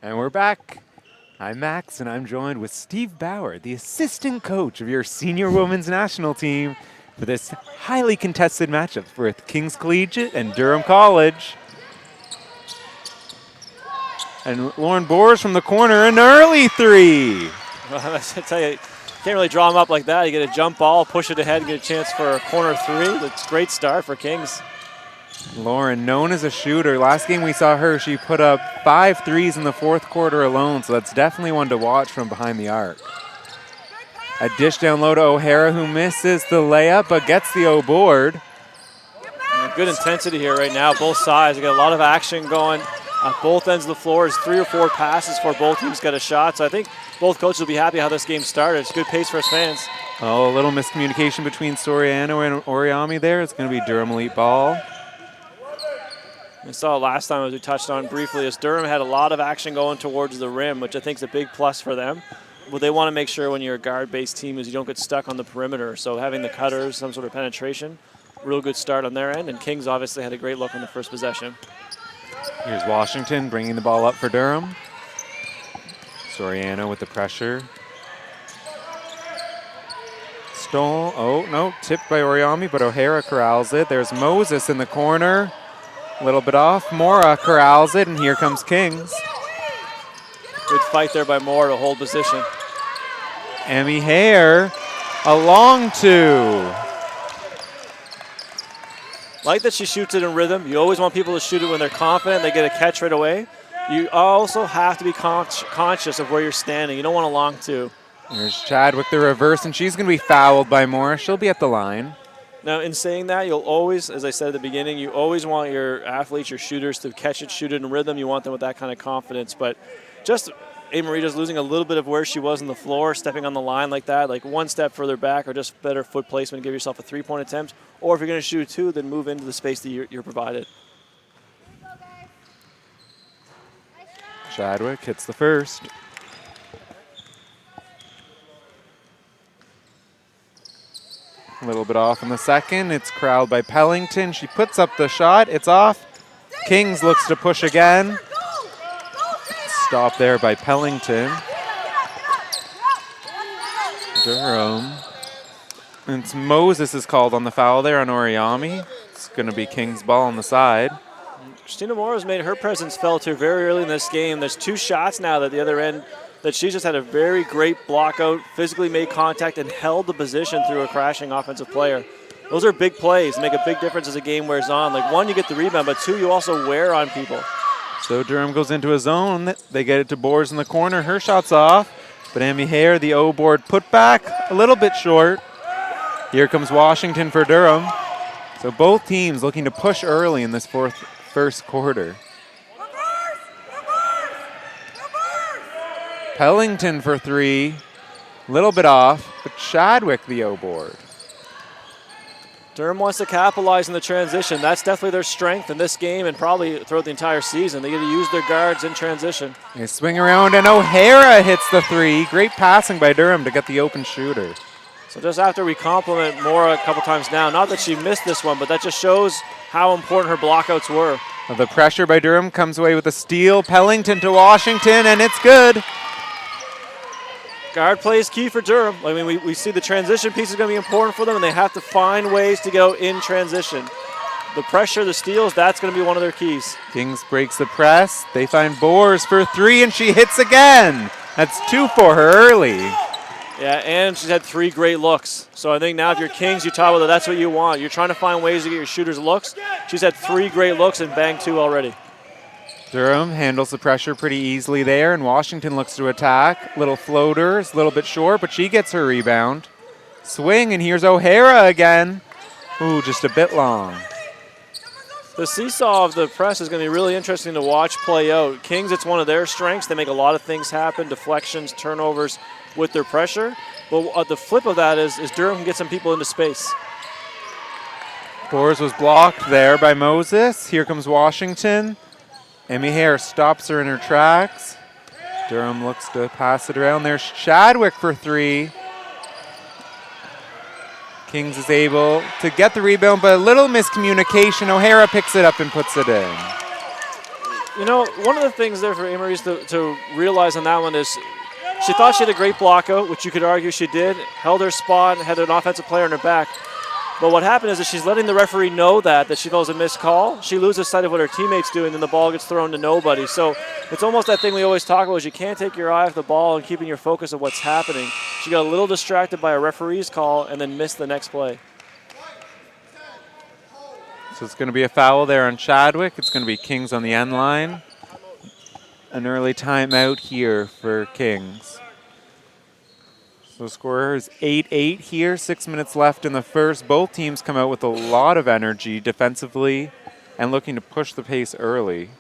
And we're back. I'm Max, and I'm joined with Steve Bauer, the assistant coach of your senior women's national team, for this highly contested matchup with King's Collegiate and Durham College. And Lauren Boers from the corner, an early three. Well, I tell you, you can't really draw them up like that. You get a jump ball, push it ahead, and get a chance for a corner three. That's a great start for Kings. Lauren, known as a shooter. Last game we saw her, she put up 5 threes in the fourth quarter alone, so that's definitely one to watch from behind the arc. A dish down low to O'Hara, who misses the layup but gets the O board. Good intensity here right now, both sides. We got a lot of action going on both ends of the floor. There's 3 or 4 passes for both teams got a shot, so I think both coaches will be happy how this game started. It's good pace for us fans. Oh, a little miscommunication between Soriano and Oriami there. It's going to be Durham elite ball. We saw it last time, as we touched on briefly, as Durham had a lot of action going towards the rim, which I think is a big plus for them. What they want to make sure when you're a guard-based team is you don't get stuck on the perimeter. So having the cutters, some sort of penetration, real good start on their end. And Kings obviously had a great look on the first possession. Here's Washington bringing the ball up for Durham. Soriano with the pressure. Stole, oh no, tipped by Oriami, but O'Hara corrals it. There's Moses in the corner. A little bit off. Mora corrals it, and here comes Kings. Good fight there by Mora to hold position. Emmy Hare, a long two. Like that she shoots it in rhythm. You always want people to shoot it when they're confident, they get a catch right away. You also have to be conscious of where you're standing. You don't want a long two. There's Chadwick the reverse, and she's going to be fouled by Mora. She'll be at the line. Now, in saying that, you'll always, as I said at the beginning, you always want your athletes, your shooters, to catch it, shoot it in rhythm. You want them with that kind of confidence. But just Marita's losing a little bit of where she was on the floor, stepping on the line like that, like one step further back, or just better foot placement, give yourself a three-point attempt. Or if you're going to shoot 2, then move into the space that you're provided. Chadwick hits the first. A little bit off in the second. It's corralled by Pellington. She puts up the shot. It's off. Kings looks to push again. Stop there by Pellington. Durham. And it's Moses is called on the foul there on Oriami. It's going to be Kings ball on the side. Christina Moore has made her presence felt here very early in this game. There's 2 shots now at the other end that she just had a very great block out, physically made contact, and held the position through a crashing offensive player. Those are big plays, make a big difference as the game wears on. Like, 1, you get the rebound, but 2, you also wear on people. So Durham goes into a zone. They get it to Boers in the corner. Her shot's off, but Amy Hare, the O-board put back, a little bit short. Here comes Washington for Durham. So both teams looking to push early in this first quarter. Pellington for 3, a little bit off, but Chadwick the O-board. Durham wants to capitalize in the transition. That's definitely their strength in this game and probably throughout the entire season. They get to use their guards in transition. They swing around, and O'Hara hits the 3. Great passing by Durham to get the open shooter. So just after we compliment Mora a couple times now, not that she missed this one, but that just shows how important her blockouts were. The pressure by Durham comes away with a steal. Pellington to Washington, and it's good. Guard play is key for Durham. I mean, we see the transition piece is going to be important for them, and they have to find ways to go in transition. The pressure, the steals, that's going to be one of their keys. Kings breaks the press. They find Boers for 3, and she hits again. That's 2 for her early. Yeah, and she's had 3 great looks. So I think now if you're Kings, you talk about that's what you want. You're trying to find ways to get your shooters looks. She's had 3 great looks and banged 2 already. Durham handles the pressure pretty easily there, and Washington looks to attack. Little floaters, a little bit short, but she gets her rebound. Swing, and here's O'Hara again. Ooh, just a bit long. The seesaw of the press is going to be really interesting to watch play out. Kings, it's one of their strengths. They make a lot of things happen, deflections, turnovers with their pressure. But the flip of that is Durham can get some people into space. Boers was blocked there by Moses. Here comes Washington. Emmy Hare stops her in her tracks. Durham looks to pass it around. There's Chadwick for 3. Kings is able to get the rebound, but a little miscommunication. O'Hara picks it up and puts it in. You know, one of the things there for Amory's to realize on that one is she thought she had a great block out, which you could argue she did, held her spot, had an offensive player on her back. But what happened is that she's letting the referee know that she knows a missed call. She loses sight of what her teammates do, and then the ball gets thrown to nobody. So it's almost that thing we always talk about is you can't take your eye off the ball and keeping your focus of what's happening. She got a little distracted by a referee's call and then missed the next play. So it's going to be a foul there on Chadwick. It's going to be Kings on the end line. An early timeout here for Kings. So the score is 8-8 here, 6 minutes left in the first. Both teams come out with a lot of energy defensively and looking to push the pace early.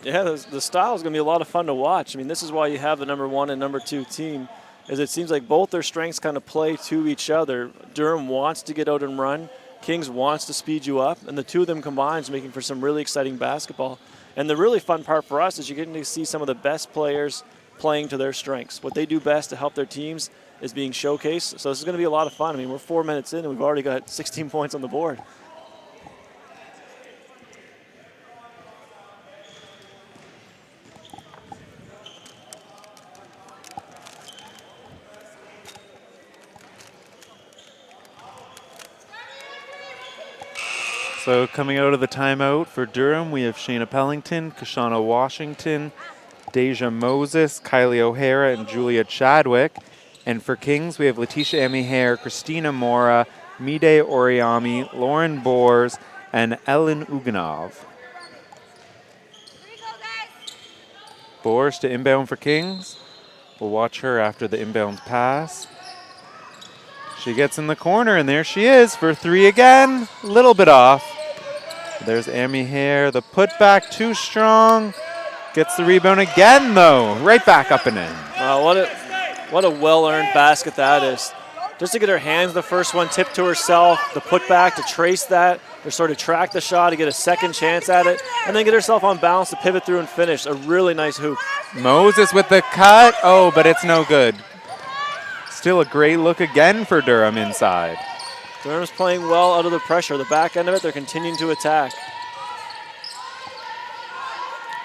Yeah, the style is going to be a lot of fun to watch. I mean, this is why you have the number 1 and number 2 team, is it seems like both their strengths kind of play to each other. Durham wants to get out and run. Kings wants to speed you up, and the two of them combined is making for some really exciting basketball. And the really fun part for us is you're getting to see some of the best players playing to their strengths. What they do best to help their teams is being showcased. So this is going to be a lot of fun. I mean, we're 4 minutes in, and we've already got 16 points on the board. So coming out of the timeout for Durham, we have Shayna Pellington, Kashana Washington, Deja Moses, Kylie O'Hara, and Julia Chadwick. And for Kings, we have Letitia Amihere, Christina Mora, Mide Oriami, Lauren Bors, and Ellen Uganov. Bors to inbound for Kings. We'll watch her after the inbound pass. She gets in the corner, and there she is for 3 again. A little bit off. There's Amihere, the putback, too strong. Gets the rebound again, though. Right back up and in. What a well-earned basket that is. Just to get her hands the first one, tip to herself, the putback to trace that, to sort of track the shot, to get a second chance at it, and then get herself on balance to pivot through and finish. A really nice hoop. Moses with the cut. Oh, but it's no good. Still a great look again for Durham inside. Durham's playing well out of the pressure. The back end of it, they're continuing to attack.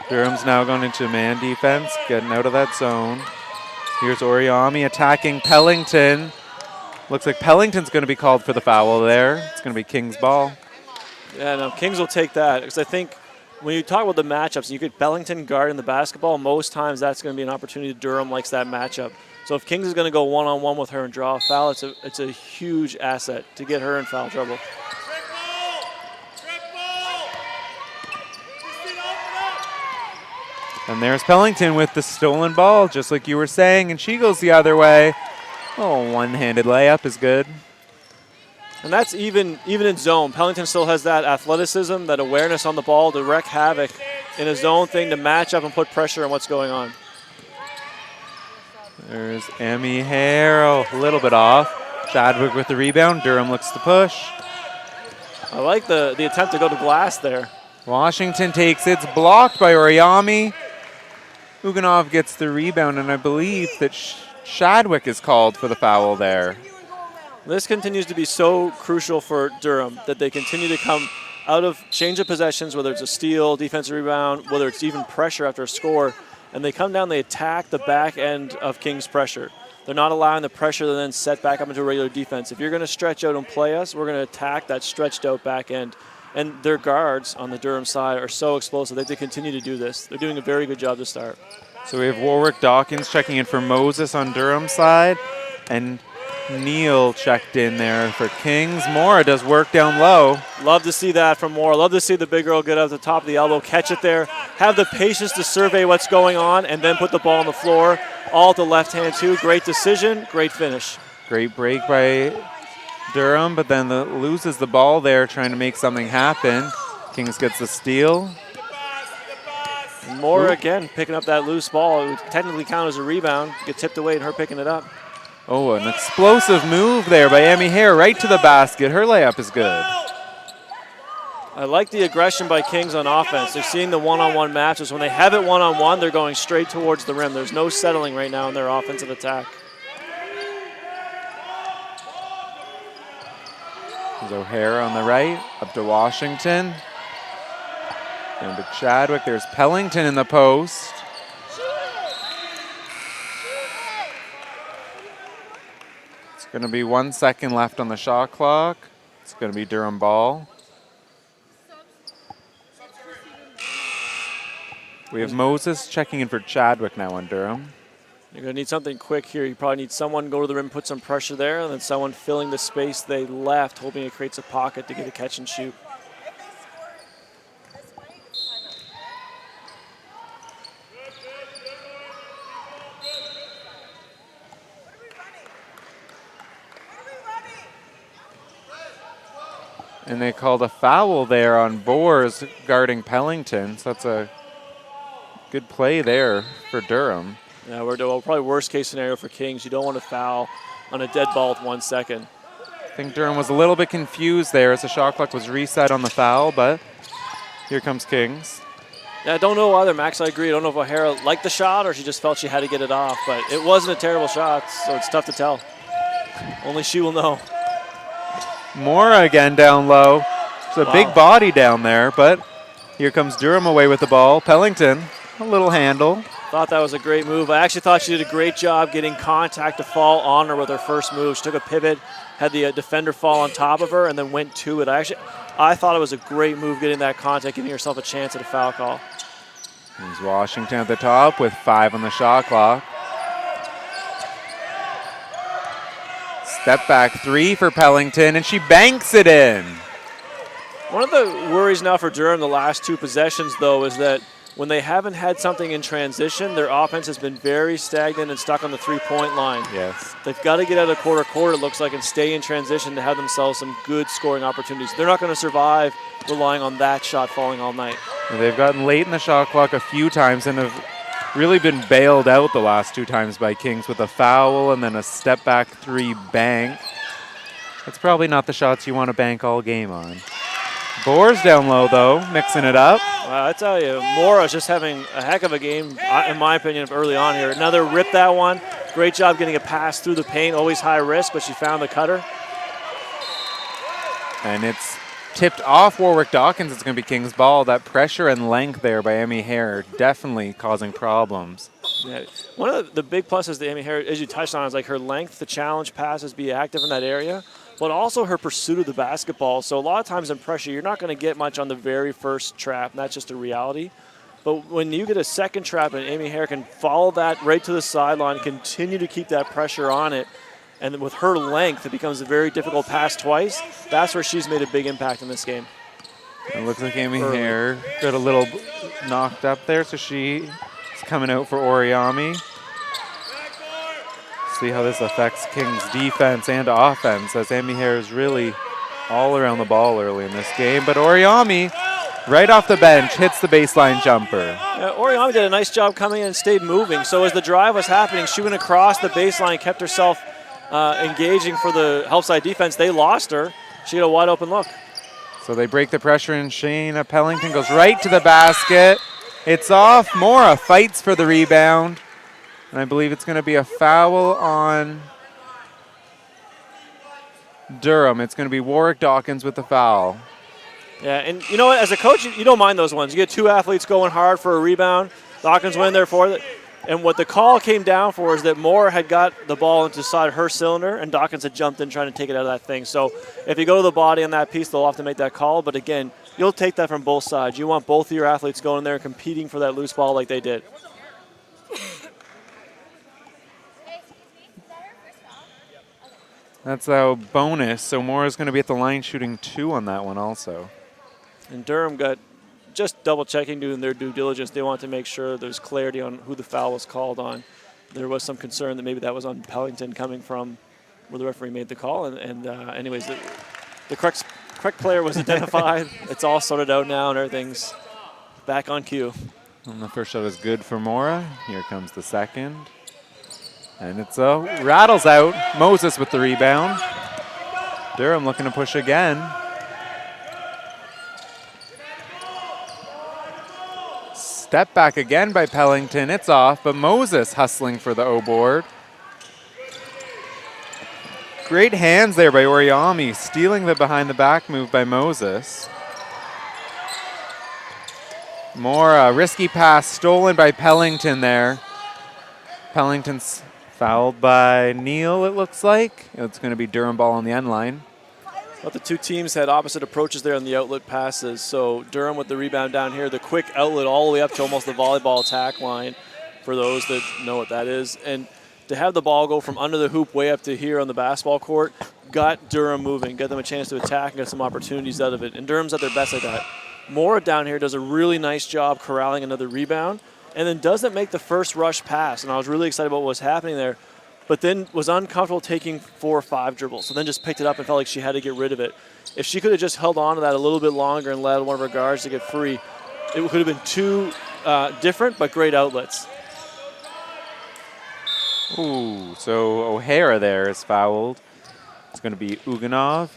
Durham's now going into man defense, getting out of that zone. Here's Oriami attacking Pellington. Looks like Pellington's going to be called for the foul there. It's going to be Kings' ball. Yeah, no, Kings will take that because I think when you talk about the matchups, you get Pellington guarding the basketball, most times that's going to be an opportunity. Durham likes that matchup. So if Kings is going to go one-on-one with her and draw a foul, it's a huge asset to get her in foul trouble. And there's Pellington with the stolen ball, just like you were saying, and she goes the other way. Oh, one-handed layup is good. And that's even in zone. Pellington still has that athleticism, that awareness on the ball to wreak havoc in a zone thing to match up and put pressure on what's going on. There's Amihere, a little bit off. Chadwick with the rebound. Durham looks to push. I like the attempt to go to glass there. Washington takes it. It's blocked by Oriami. Uganov gets the rebound, and I believe that Chadwick is called for the foul there. This continues to be so crucial for Durham, that they continue to come out of change of possessions, whether it's a steal, defensive rebound, whether it's even pressure after a score, and they come down, they attack the back end of Kings' pressure. They're not allowing the pressure to then set back up into a regular defense. If you're going to stretch out and play us, we're going to attack that stretched out back end. And their guards on the Durham side are so explosive that they continue to do this. They're doing a very good job to start. So we have Warwick Dawkins checking in for Moses on Durham's side, and Neal checked in there for Kings. Mora does work down low. Love to see that from Mora. Love to see the big girl get up the top of the elbow, catch it there, have the patience to survey what's going on, and then put the ball on the floor. All at the left hand too. Great decision, great finish. Great break by Durham, but then loses the ball there trying to make something happen. Kings gets the steal. And Mora again picking up that loose ball. It would technically count as a rebound. Get tipped away and her picking it up. Oh, an explosive move there by Amihere right to the basket. Her layup is good. I like the aggression by Kings on offense. They're seeing the one-on-one matches. When they have it one-on-one, they're going straight towards the rim. There's no settling right now in their offensive attack. There's O'Hara on the right, up to Washington. Going to Chadwick. There's Pellington in the post. It's going to be 1 second left on the shot clock. It's going to be Durham ball. We have Moses checking in for Chadwick now on Durham. You're going to need something quick here. You probably need someone go to the rim, put some pressure there, and then someone filling the space they left, hoping it creates a pocket to get a catch and shoot. And they called a foul there on Boers guarding Pellington, so that's a good play there for Durham. Yeah, we're probably worst case scenario for Kings. You don't want to foul on a dead ball with 1 second. I think Durham was a little bit confused there as the shot clock was reset on the foul, but here comes Kings. Yeah, I don't know either, Max. I agree. I don't know if O'Hara liked the shot or she just felt she had to get it off, but it wasn't a terrible shot, so it's tough to tell. Only she will know. Mora again down low. There's a big body down there, but here comes Durham away with the ball. Pellington, a little handle. Thought that was a great move. I actually thought she did a great job getting contact to fall on her with her first move. She took a pivot, had the defender fall on top of her, and then went to it. I thought it was a great move getting that contact, giving herself a chance at a foul call. Here's Washington at the top with 5 on the shot clock. Step back 3 for Pellington, and she banks it in. One of the worries now for Durham the last 2 possessions, though, is that when they haven't had something in transition, their offense has been very stagnant and stuck on the 3-point line. Yes. They've got to get out of quarter, it looks like, and stay in transition to have themselves some good scoring opportunities. They're not going to survive relying on that shot falling all night. Well, they've gotten late in the shot clock a few times and have really been bailed out the last 2 times by Kings with a foul and then a step back 3 bank. That's probably not the shots you want to bank all game on. Boers down low, though, mixing it up. Well, I tell you, Mora's just having a heck of a game, in my opinion, early on here. Another rip that one. Great job getting a pass through the paint. Always high risk, but she found the cutter. And it's tipped off Warwick Dawkins. It's going to be King's ball. That pressure and length there by Emmy Hare definitely causing problems. Yeah. One of the big pluses to Emmy Hare, as you touched on, is like her length, the challenge passes, be active in that area, but also her pursuit of the basketball. So a lot of times in pressure, you're not going to get much on the very first trap, and that's just a reality. But when you get a second trap and Emmy Hare can follow that right to the sideline, continue to keep that pressure on it, and with her length, it becomes a very difficult pass twice. That's where she's made a big impact in this game. It looks like Emmy Hare got a little knocked up there, so she's coming out for Oriami. See how this affects King's defense and offense, as Emmy Hare is really all around the ball early in this game. But Oriami, right off the bench, hits the baseline jumper. Oriami did a nice job coming in and stayed moving. So as the drive was happening, she went across the baseline, kept herself engaging for the help side defense. They lost her. She had a wide open look. So they break the pressure, and Shayna Pellington goes right to the basket. It's off. Mora fights for the rebound. And I believe it's going to be a foul on Durham. It's going to be Warwick Dawkins with the foul. Yeah, and you know what? As a coach, you don't mind those ones. You get 2 athletes going hard for a rebound. Dawkins went in there for it. And what the call came down for is that Moore had got the ball into side her cylinder, and Dawkins had jumped in trying to take it out of that thing. So if you go to the body on that piece, they'll have to make that call. But again, you'll take that from both sides. You want both of your athletes going in there and competing for that loose ball like they did. That's a bonus, so Mora's going to be at the line shooting 2 on that one also. And Durham got just double-checking, doing their due diligence. They want to make sure there's clarity on who the foul was called on. There was some concern that maybe that was on Pellington coming from where the referee made the call. And anyways, the correct player was identified. It's all sorted out now, and everything's back on cue. And the first shot is good for Mora. Here comes the second. And it's rattles out. Moses with the rebound. Durham looking to push again. Step back again by Pellington. It's off, but Moses hustling for the O board. Great hands there by Oriami, stealing the behind the back move by Moses. More risky pass stolen by Pellington there. Pellington's fouled by Neal, it looks like. It's going to be Durham ball on the end line. But the two teams had opposite approaches there on the outlet passes. So Durham with the rebound down here, the quick outlet all the way up to almost the volleyball attack line for those that know what that is. And to have the ball go from under the hoop way up to here on the basketball court got Durham moving, got them a chance to attack and get some opportunities out of it. And Durham's at their best at that. Mora down here does a really nice job corralling another rebound and then doesn't make the first rush pass. And I was really excited about what was happening there, but then was uncomfortable taking 4 or 5 dribbles. So then just picked it up and felt like she had to get rid of it. If she could have just held on to that a little bit longer and allowed one of her guards to get free, it could have been two different but great outlets. Ooh, so O'Hara there is fouled. It's going to be Uganov.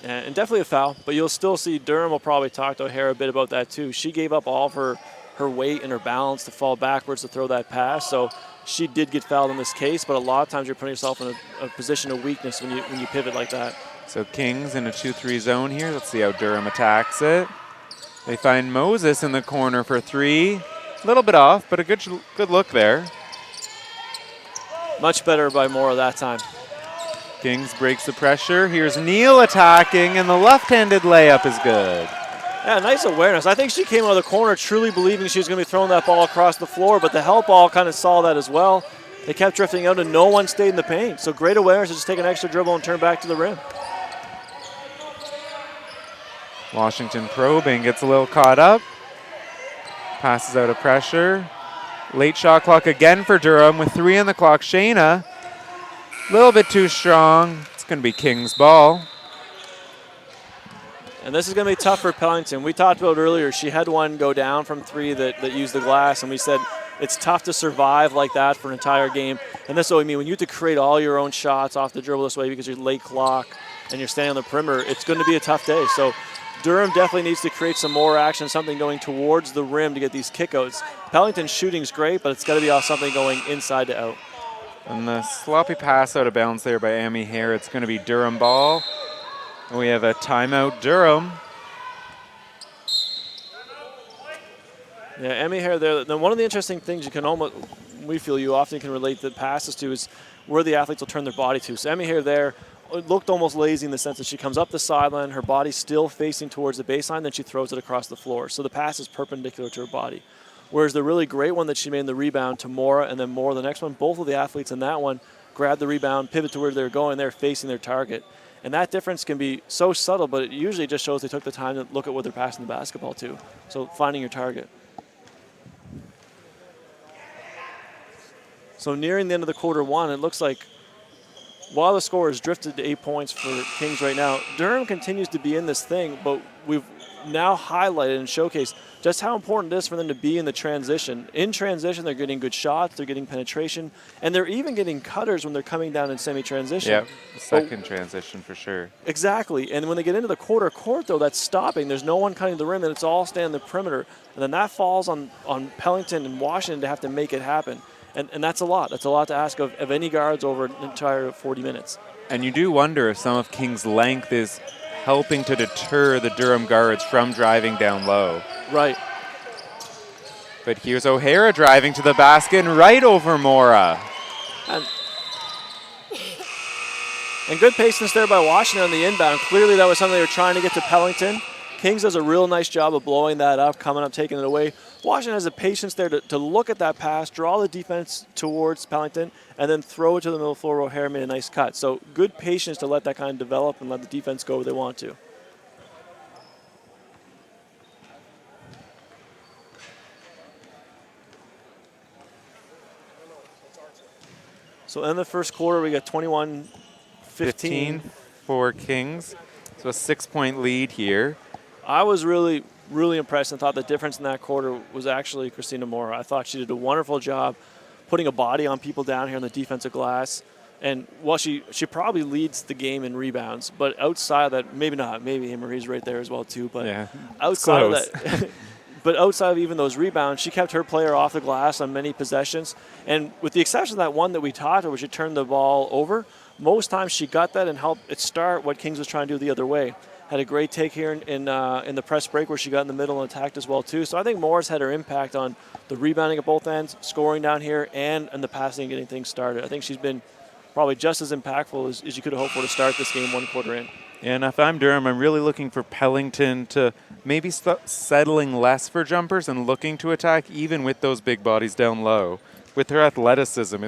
And definitely a foul, but you'll still see Durham will probably talk to O'Hara a bit about that too. She gave up all of her weight and her balance to fall backwards to throw that pass, so she did get fouled in this case, but a lot of times you're putting yourself in a position of weakness when you pivot like that. So Kings in a 2-3 zone here. Let's see how Durham attacks it. They find Moses in the corner for 3. A little bit off, but a good look there. Much better by Mora that time. Kings breaks the pressure. Here's Neal attacking, and the left-handed layup is good. Yeah, nice awareness. I think she came out of the corner truly believing she was going to be throwing that ball across the floor, but the help ball kind of saw that as well. They kept drifting out, and no one stayed in the paint. So great awareness to just take an extra dribble and turn back to the rim. Washington probing, gets a little caught up. Passes out of pressure. Late shot clock again for Durham with 3 on the clock. Shayna, a little bit too strong. It's going to be King's ball. And this is going to be tough for Pellington. We talked about earlier, she had one go down from 3 that used the glass, and we said it's tough to survive like that for an entire game. And that's what we mean. When you have to create all your own shots off the dribble this way because you're late clock and you're standing on the perimeter, it's going to be a tough day. So Durham definitely needs to create some more action, something going towards the rim to get these kickouts. Pellington's shooting's great, but it's got to be off something going inside to out. And the sloppy pass out of bounds there by Amy Hare. It's going to be Durham ball. And we have a timeout, Durham. Yeah, Emmy Hare there. Then one of the interesting things we feel you often can relate the passes to is where the athletes will turn their body to. So Emmy Hare there looked almost lazy in the sense that she comes up the sideline, her body's still facing towards the baseline, then she throws it across the floor. So the pass is perpendicular to her body. Whereas the really great one that she made in the rebound to Mora and then Mora the next one, both of the athletes in that one grab the rebound, pivot to where they're going, they're facing their target. And that difference can be so subtle, but it usually just shows they took the time to look at what they're passing the basketball to. So finding your target. So nearing the end of the quarter 1, it looks like while the score has drifted to 8 points for Kings right now, Durham continues to be in this thing, but we've now highlighted and showcased just how important it is for them to be in the transition. In transition, they're getting good shots, they're getting penetration, and they're even getting cutters when they're coming down in semi-transition. Yep, second transition for sure. Exactly, and when they get into the quarter court, though, that's stopping. There's no one cutting the rim, and it's all staying on the perimeter. And then that falls on Pellington and Washington to have to make it happen. And that's a lot. That's a lot to ask of any guards over an entire 40 minutes. And you do wonder if some of King's length is helping to deter the Durham guards from driving down low. Right. But here's O'Hara driving to the basket and right over Mora. And good patience there by Washington on the inbound. Clearly that was something they were trying to get to Pellington. Kings does a real nice job of blowing that up, coming up, taking it away. Washington has the patience there to look at that pass, draw the defense towards Pellington, and then throw it to the middle floor. O'Hara made a nice cut. So good patience to let that kind of develop and let the defense go where they want to. So in the first quarter, we got 21-15 for Kings. So a 6-point lead here. I was really impressed and thought the difference in that quarter was actually Christina Mora. I thought she did a wonderful job putting a body on people down here on the defensive glass. And while she probably leads the game in rebounds, but outside of that, maybe not. Maybe Marie's right there as well too. But yeah, outside of that, but outside of even those rebounds, she kept her player off the glass on many possessions. And with the exception of that one that we talked about, where she turned the ball over, most times she got that and helped it start what Kings was trying to do the other way. Had a great take here in the press break where she got in the middle and attacked as well too. So I think Moore's had her impact on the rebounding at both ends, scoring down here, and the passing and getting things started. I think she's been probably just as impactful as you could have hoped for to start this game 1 quarter in. And if I'm Durham, I'm really looking for Pellington to maybe settling less for jumpers and looking to attack even with those big bodies down low. With her athleticism,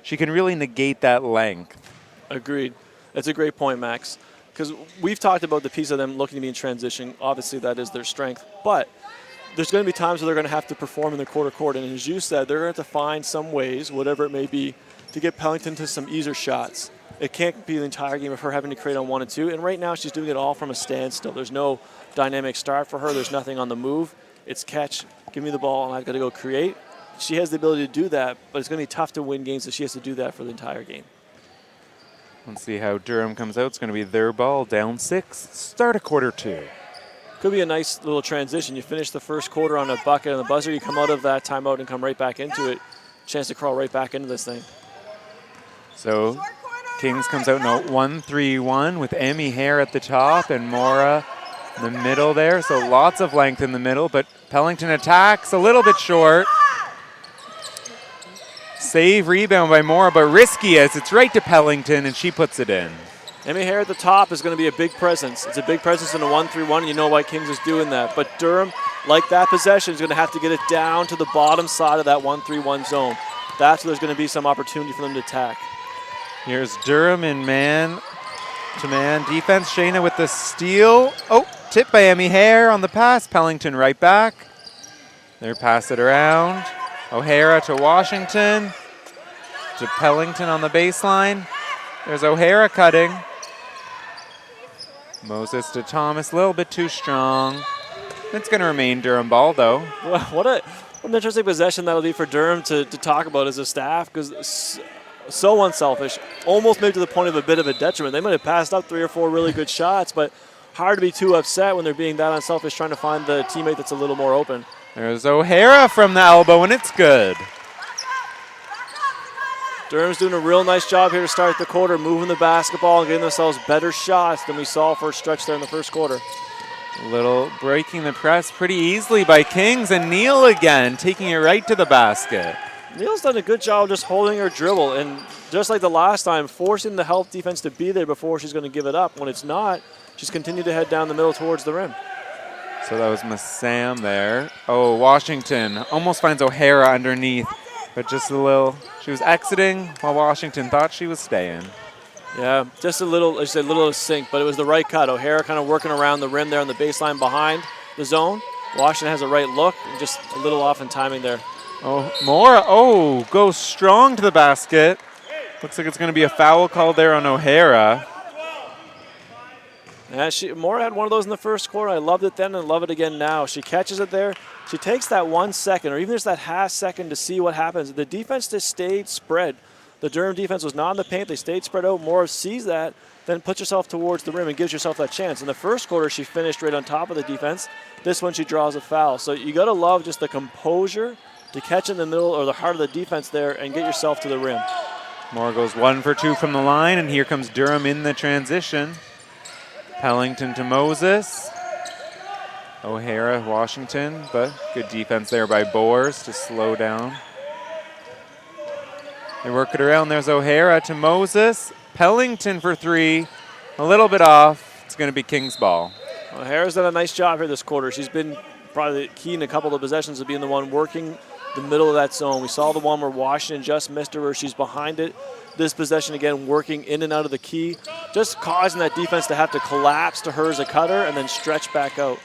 she can really negate that length. Agreed. That's a great point, Max. Because we've talked about the piece of them looking to be in transition. Obviously, that is their strength. But there's going to be times where they're going to have to perform in the quarter court. And as you said, they're going to have to find some ways, whatever it may be, to get Pellington to some easier shots. It can't be the entire game of her having to create on 1 and 2. And right now, she's doing it all from a standstill. There's no dynamic start for her. There's nothing on the move. It's catch, give me the ball, and I've got to go create. She has the ability to do that, but it's going to be tough to win games if she has to do that for the entire game. Let's see how Durham comes out. It's going to be their ball, down 6. Start of quarter 2. Could be a nice little transition. You finish the first quarter on a bucket on the buzzer. You come out of that timeout and come right back into it. Chance to crawl right back into this thing. So Kings comes out in a 1-3-1 with Emmy Hare at the top and Mora in the middle there. So lots of length in the middle, but Pellington attacks a little bit short. Save, rebound by Mora, but risky as it's right to Pellington, and she puts it in. Emmy Hare at the top is going to be a big presence. It's a big presence in a 1-3-1, and you know why Kings is doing that. But Durham, like that possession, is going to have to get it down to the bottom side of that 1-3-1 zone. That's where there's going to be some opportunity for them to attack. Here's Durham in man-to-man defense. Shayna with the steal. Oh, tipped by Emmy Hare on the pass. Pellington right back. They pass it around. O'Hara to Washington, to Pellington on the baseline. There's O'Hara cutting. Moses to Thomas, a little bit too strong. It's going to remain Durham ball, though. Well, what an interesting possession that'll be for Durham to talk about as a staff, because so unselfish, almost maybe to the point of a bit of a detriment. They might have passed up 3 or 4 really good shots, but hard to be too upset when they're being that unselfish, trying to find the teammate that's a little more open. There's O'Hara from the elbow, and it's good. Durham's doing a real nice job here to start the quarter, moving the basketball and getting themselves better shots than we saw for a stretch there in the first quarter. A little breaking the press pretty easily by Kings, and Neal again taking it right to the basket. Neal's done a good job just holding her dribble, and just like the last time, forcing the help defense to be there before she's going to give it up. When it's not, she's continued to head down the middle towards the rim. So that was Massam there. Oh, Washington almost finds O'Hara underneath, but just a little. She was exiting while Washington thought she was staying. Yeah, just a little, I said, a little sink, but it was the right cut. O'Hara kind of working around the rim there on the baseline behind the zone. Washington has a right look, and just a little off in timing there. Oh, Mora, goes strong to the basket. Looks like it's going to be a foul call there on O'Hara. Yeah, Mora had one of those in the first quarter. I loved it then and love it again now. She catches it there. She takes that 1 second or even just that half second to see what happens. The defense just stayed spread. The Durham defense was not in the paint. They stayed spread out. Mora sees that, then puts herself towards the rim and gives herself that chance. In the first quarter, she finished right on top of the defense. This one, she draws a foul. So you got to love just the composure to catch in the middle or the heart of the defense there and get yourself to the rim. Mora goes 1 for 2 from the line, and here comes Durham in the transition. Pellington to Moses. O'Hara, Washington, but good defense there by Boers to slow down. They work it around. There's O'Hara to Moses. Pellington for 3. A little bit off. It's going to be King's ball. O'Hara's done a nice job here this quarter. She's been probably key in a couple of possessions of being the one working the middle of that zone. We saw the one where Washington just missed her, where she's behind it. This possession, again, working in and out of the key, just causing that defense to have to collapse to her as a cutter and then stretch back out.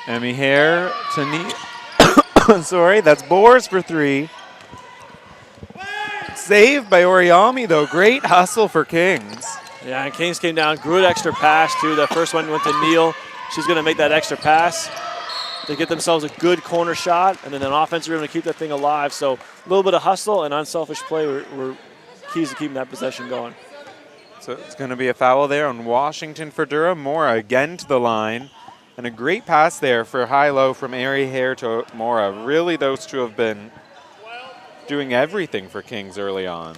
Emmy Hare to Sorry, that's Boers for 3. Saved by Oriami, though. Great hustle for Kings. Yeah, and Kings came down. Good extra pass, too. That first one went to Neal. She's going to make that extra pass. They get themselves a good corner shot, and then an offensive rim to keep that thing alive. So a little bit of hustle and unselfish play were keys to keeping that possession going. So it's going to be a foul there on Washington for Durham. Mora again to the line. And a great pass there for high-low from Emmy Hare to Mora. Really, those two have been doing everything for Kings early on.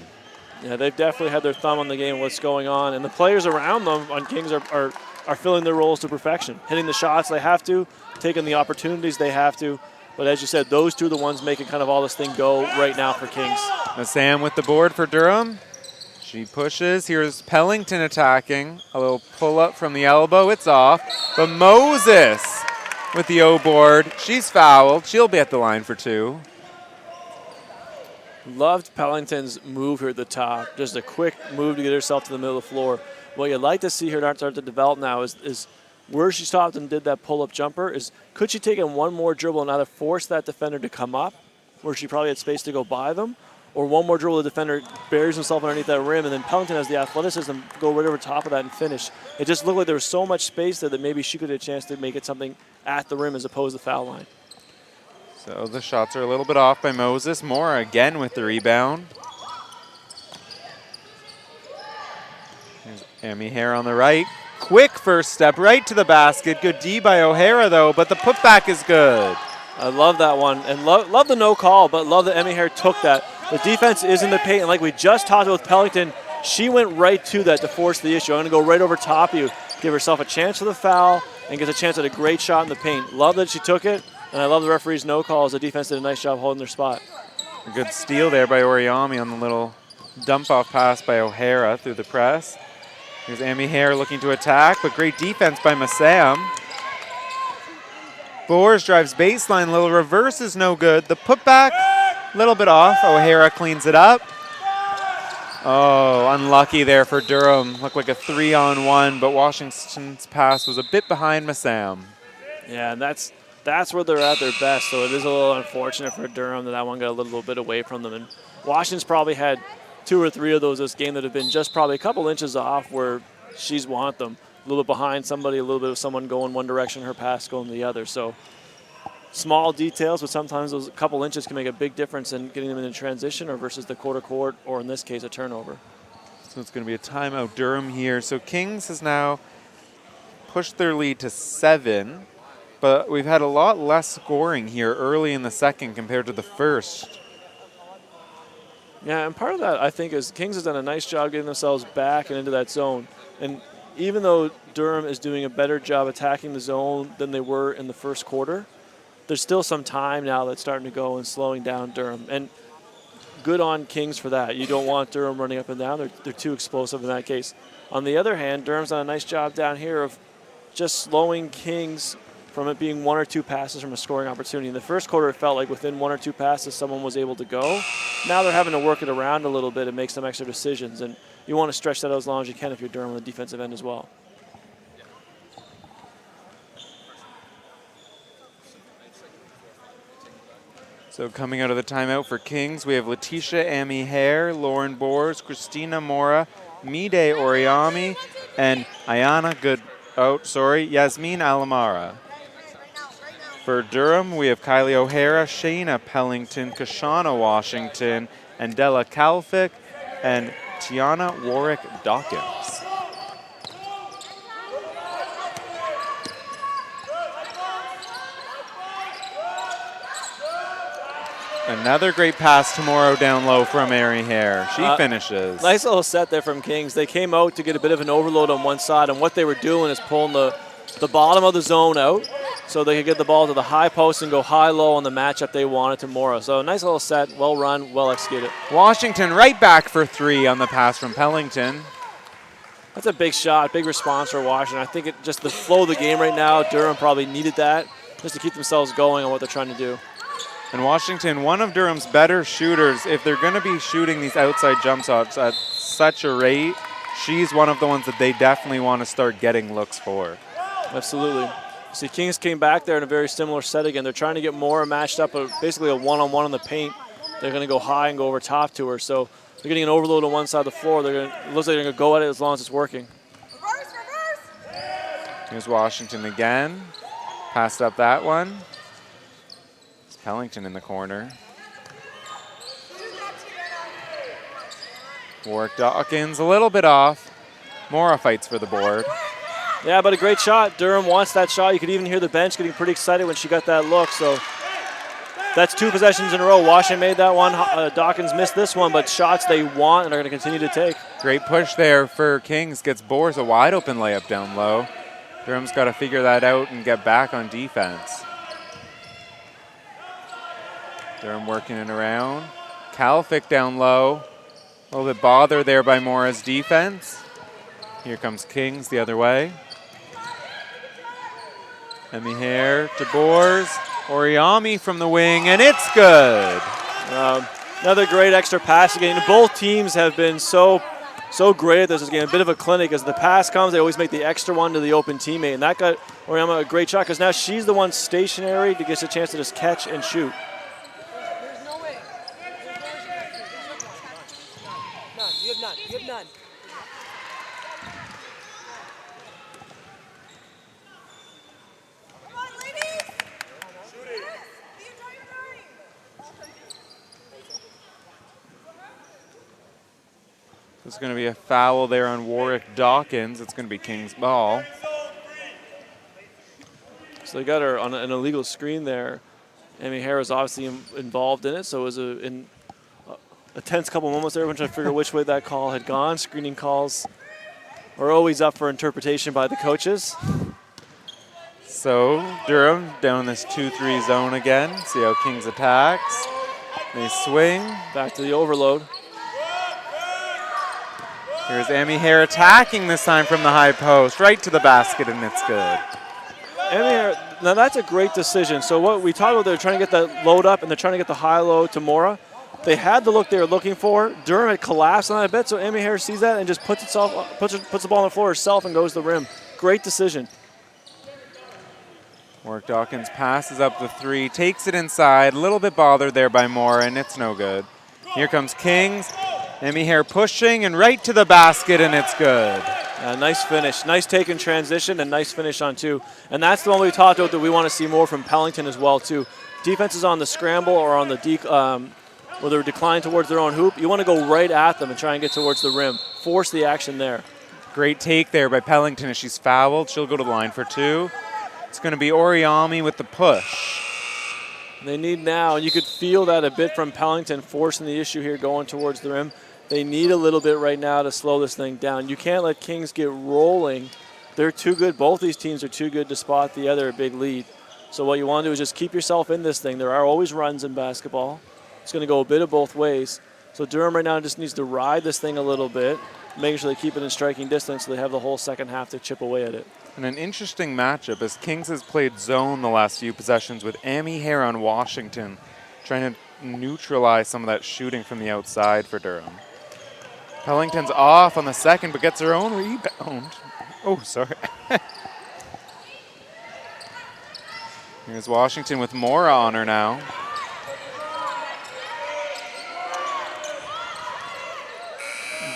Yeah, they've definitely had their thumb on the game, what's going on. And the players around them on Kings are filling their roles to perfection, hitting the shots they have to, taking the opportunities they have to. But as you said, those two are the ones making kind of all this thing go right now for Kings. Sam with the board for Durham. She pushes. Here's Pellington attacking. A little pull-up from the elbow. It's off. But Moses with the O board. She's fouled. She'll be at the line for 2. Loved Pellington's move here at the top. Just a quick move to get herself to the middle of the floor. What you'd like to see her start to develop now is where she stopped and did that pull-up jumper is could she take in one more dribble and either force that defender to come up where she probably had space to go by them, or one more dribble, the defender buries himself underneath that rim, and then Pellington has the athleticism go right over top of that and finish. It just looked like there was so much space there that maybe she could have a chance to make it something at the rim as opposed to the foul line. So the shots are a little bit off by Moses. Mora again with the rebound. Here's Amy Hare on the right. Quick first step right to the basket. Good D by O'Hara, though, but the putback is good. I love that one, and love the no call, but love that Emmy Hare took that. The defense is in the paint, and like we just talked about with Pellington, she went right to that to force the issue. I'm going to go right over top of you, give herself a chance for the foul, and gets a chance at a great shot in the paint. Love that she took it, and I love the referee's no calls. The defense did a nice job holding their spot. A good steal there by Oriami on the little dump-off pass by O'Hara through the press. Here's Amy Hare looking to attack, but great defense by Massam. Boers drives baseline, little reverse is no good. The putback, a little bit off. O'Hara cleans it up. Oh, unlucky there for Durham. Looked like a 3-on-1, but Washington's pass was a bit behind Massam. Yeah, and that's where they're at their best, so it is a little unfortunate for Durham that one got a little bit away from them. And Washington's probably had 2 or 3 of those this game that have been just probably a couple inches off where she's want them. A little bit behind somebody, a little bit of someone going one direction, her pass going the other. So small details, but sometimes those couple inches can make a big difference in getting them in a transition or versus the quarter court, or in this case, a turnover. So it's going to be a timeout Durham here. So Kings has now pushed their lead to 7, but we've had a lot less scoring here early in the second compared to the first. Yeah, and part of that, I think, is Kings has done a nice job getting themselves back and into that zone. And even though Durham is doing a better job attacking the zone than they were in the first quarter, there's still some time now that's starting to go and slowing down Durham. And good on Kings for that. You don't want Durham running up and down. They're too explosive in that case. On the other hand, Durham's done a nice job down here of just slowing Kings from it being 1 or 2 passes from a scoring opportunity. In the first quarter, it felt like within 1 or 2 passes, someone was able to go. Now they're having to work it around a little bit and make some extra decisions. And you want to stretch that out as long as you can if you're Durham on the defensive end as well. So coming out of the timeout for Kings, we have Letitia Amy Hare, Lauren Boers, Christina Mora, Mide Oriami, and Yasmin Alamara. For Durham, we have Kylie O'Hara, Shayna Pellington, Kashana Washington, and Della Kalfick, and Tiana Warwick Dawkins. Another great pass tomorrow down low from Mary Hare. She finishes. Nice little set there from Kings. They came out to get a bit of an overload on one side, and what they were doing is pulling the bottom of the zone out so they could get the ball to the high post and go high-low on the matchup they wanted to Mora. So a nice little set, well run, well executed. Washington right back for 3 on the pass from Pellington. That's a big shot, big response for Washington. I think it just the flow of the game right now, Durham probably needed that just to keep themselves going on what they're trying to do. And Washington, one of Durham's better shooters, if they're going to be shooting these outside jump shots at such a rate, she's one of the ones that they definitely want to start getting looks for. Absolutely. See, Kings came back there in a very similar set again. They're trying to get Mora matched up, basically a one-on-one in the paint. They're going to go high and go over top to her. So they're getting an overload on one side of the floor. It looks like they're going to go at it as long as it's working. Here's Washington again. Passed up that one. It's Pellington in the corner. Warwick Dawkins a little bit off. Mora fights for the board. Yeah, but a great shot. Durham wants that shot. You could even hear the bench getting pretty excited when she got that look. So That's 2 possessions in a row. Washington made that one. Dawkins missed this one, but shots they want and are going to continue to take. Great push there for Kings. Gets Boers a wide open layup down low. Durham's got to figure that out and get back on defense. Durham working it around. Kalfick down low. A little bit bothered there by Mora's defense. Here comes Kings the other way. Emmy Hare to Boers. Oriami from the wing, and it's good. Another great extra pass game. Both teams have been so great at this game. A bit of a clinic. As the pass comes, they always make the extra one to the open teammate, and that got Oriami a great shot because now she's the one stationary to get a chance to just catch and shoot. There's no way. None. You have none. You have none. There's going to be a foul there on Warwick Dawkins. It's going to be King's ball. So they got her on an illegal screen there. Emmy Hare was obviously involved in it, so it was a tense couple moments there. Everyone trying to figure which way that call had gone. Screening calls are always up for interpretation by the coaches. So Durham down this 2-3 zone again. See how Kings attacks. They swing. Back to the overload. Here's Emmy Hare attacking this time from the high post, right to the basket, and it's good. Emmy Hare, now that's a great decision. So what we talked about, they're trying to get that load up, and they're trying to get the high low to Mora. They had the look they were looking for. Durham had collapsed on that a bit, so Emmy Hare sees that and just puts the ball on the floor herself and goes to the rim. Great decision. Warwick Dawkins passes up the 3, takes it inside, a little bit bothered there by Mora, and it's no good. Here comes Kings. Emmy Hare pushing and right to the basket, and it's good. Nice finish. Nice take in transition and nice finish on 2. And that's the one we talked about that we want to see more from Pellington as well, too. Defenses on the scramble or on the where they're declined towards their own hoop, you want to go right at them and try and get towards the rim. Force the action there. Great take there by Pellington as she's fouled. She'll go to the line for 2. It's going to be Oriami with the push. They need now, and you could feel that a bit from Pellington forcing the issue here going towards the rim. They need a little bit right now to slow this thing down. You can't let Kings get rolling. They're too good. Both these teams are too good to spot the other big lead. So what you want to do is just keep yourself in this thing. There are always runs in basketball. It's going to go a bit of both ways. So Durham right now just needs to ride this thing a little bit, making sure they keep it in striking distance so they have the whole second half to chip away at it. And an interesting matchup as Kings has played zone the last few possessions with Emmy Hare on Washington, trying to neutralize some of that shooting from the outside for Durham. Pellington's off on the second, but gets her own rebound. Oh, sorry. Here's Washington with Mora on her now.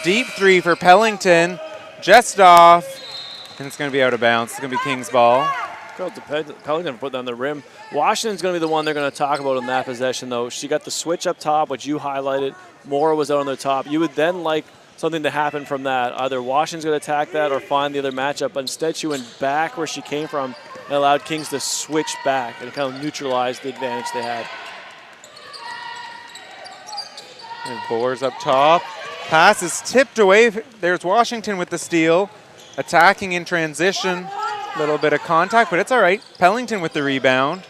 Deep 3 for Pellington. Just off. And it's going to be out of bounds. It's going to be King's ball. Pellington put that on the rim. Washington's going to be the one they're going to talk about in that possession, though. She got the switch up top, which you highlighted. Mora was out on the top. You would then like something to happen from that. Either Washington's going to attack that or find the other matchup. But instead, she went back where she came from and allowed Kings to switch back and kind of neutralize the advantage they had. And Boers up top. Pass is tipped away. There's Washington with the steal. Attacking in transition. A little bit of contact, but it's all right. Pellington with the rebound.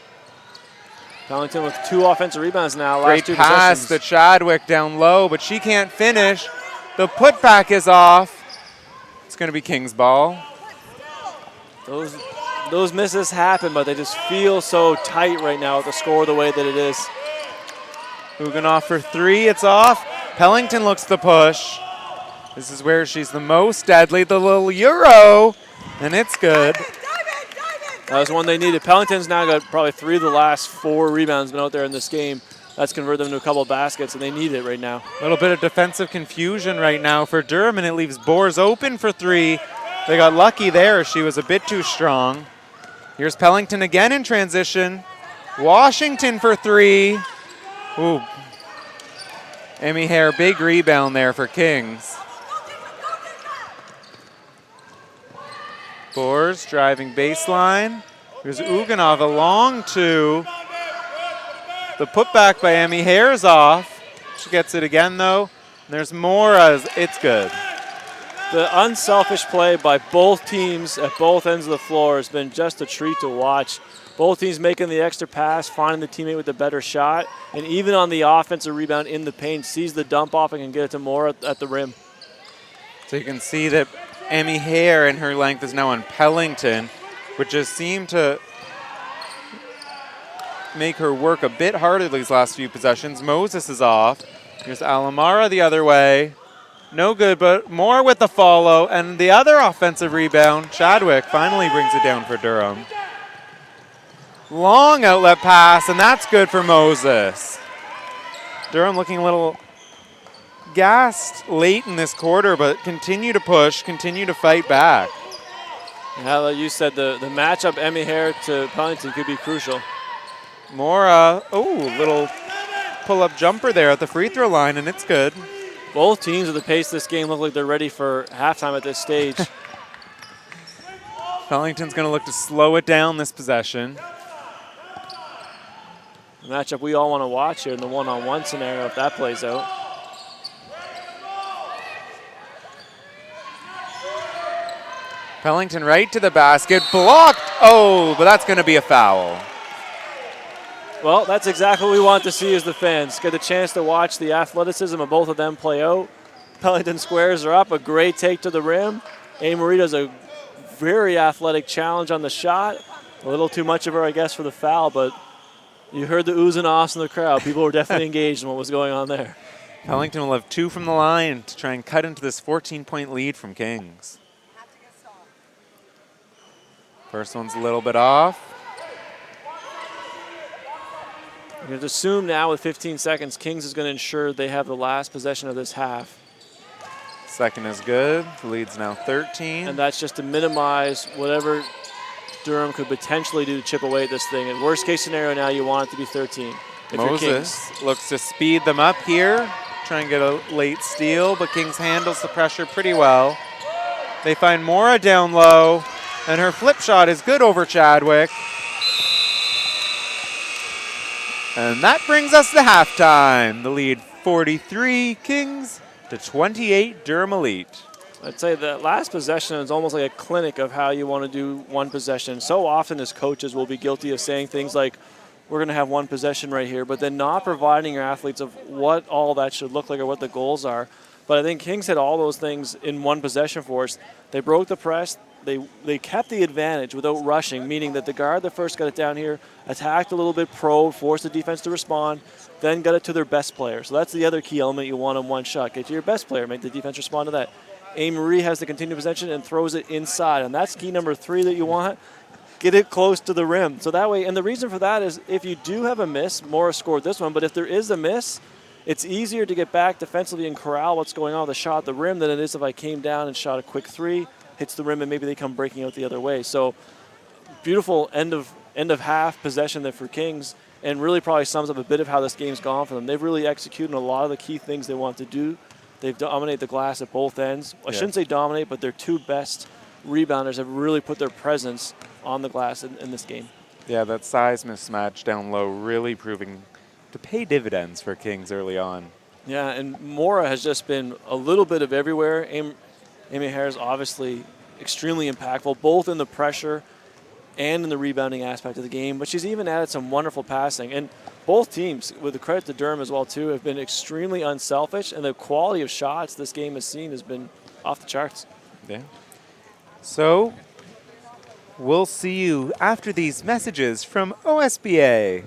Pellington with 2 offensive rebounds now. Great last 2 pass possessions. to Chadwick down low, but she can't finish. The putback is off. It's going to be King's ball. Those misses happen, but they just feel so tight right now with the score the way that it is. Huganoff for 3. It's off. Pellington looks the push. This is where she's the most deadly. The little Euro, and it's good. That was one they needed. Pellington's now got probably 3 of the last 4 rebounds been out there in this game. That's converted them to a couple of baskets, and they need it right now. A little bit of defensive confusion right now for Durham, and it leaves Boers open for 3. They got lucky there. She was a bit too strong. Here's Pellington again in transition. Washington for 3. Ooh. Emmy Hare, big rebound there for Kings. Boers driving baseline. Here's Uganov, a long 2. The putback by Emmy Hare is off. She gets it again, though. There's more as it's good. The unselfish play by both teams at both ends of the floor has been just a treat to watch. Both teams making the extra pass, finding the teammate with the better shot, and even on the offensive rebound in the paint, sees the dump off and can get it to Moore at the rim. So you can see that Emmy Hare and her length is now on Pellington, which has seemed to make her work a bit harder these last few possessions. Moses is off. Here's Alamara the other way. No good, but Moore with the follow, and the other offensive rebound. Chadwick finally brings it down for Durham. Long outlet pass, and that's good for Moses. Durham looking a little gassed late in this quarter, but continue to push, continue to fight back. Now, like you said, the matchup Emmy Hare to Pellington could be crucial. More, little pull-up jumper there at the free throw line, and it's good. Both teams at the pace of this game look like they're ready for halftime at this stage. Pellington's going to look to slow it down this possession. The matchup we all want to watch here in the one-on-one scenario if that plays out. Pellington right to the basket, blocked. Oh, but that's going to be a foul. Well, that's exactly what we want to see as the fans. Get a chance to watch the athleticism of both of them play out. Pellington squares are up, a great take to the rim. Amory does a very athletic challenge on the shot. A little too much of her, I guess, for the foul, but you heard the oohs and ahs in the crowd. People were definitely engaged in what was going on there. Pellington will have 2 from the line to try and cut into this 14-point lead from Kings. First one's a little bit off. I'm going to assume now with 15 seconds, Kings is going to ensure they have the last possession of this half. Second is good. The lead's now 13. And that's just to minimize whatever Durham could potentially do to chip away at this thing. In worst case scenario now, you want it to be 13. If you're Kings. Moses looks to speed them up here, try and get a late steal, but Kings handles the pressure pretty well. They find Mora down low, and her flip shot is good over Chadwick. And that brings us to halftime. The lead 43 Kings to 28 Durham Elite. I'd say that last possession is almost like a clinic of how you want to do one possession. So often as coaches will be guilty of saying things like, we're going to have one possession right here, but then not providing your athletes of what all that should look like or what the goals are. But I think Kings had all those things in one possession for us. They broke the press. They kept the advantage without rushing, meaning that the guard that first got it down here attacked a little bit, probed, forced the defense to respond, then got it to their best player. So that's the other key element you want on one shot. Get to your best player, make the defense respond to that. Marie has the continued possession and throws it inside, and that's key number 3 that you want. Get it close to the rim. So that way, and the reason for that is if you do have a miss, Morris scored this one, but if there is a miss, it's easier to get back defensively and corral what's going on with the shot at the rim than it is if I came down and shot a quick 3, hits the rim, and maybe they come breaking out the other way. So beautiful end of half possession there for Kings, and really probably sums up a bit of how this game's gone for them. They've really executed a lot of the key things they want to do. They've dominated the glass at both ends. I shouldn't say dominate, but their 2 best rebounders have really put their presence on the glass in this game. Yeah, that size mismatch down low really proving to pay dividends for Kings early on. Yeah, and Mora has just been a little bit of everywhere. Amy Hare is obviously extremely impactful, both in the pressure and in the rebounding aspect of the game, but she's even added some wonderful passing. And both teams, with the credit to Durham as well too, have been extremely unselfish, and the quality of shots this game has seen has been off the charts. Yeah. So we'll see you after these messages from OSBA.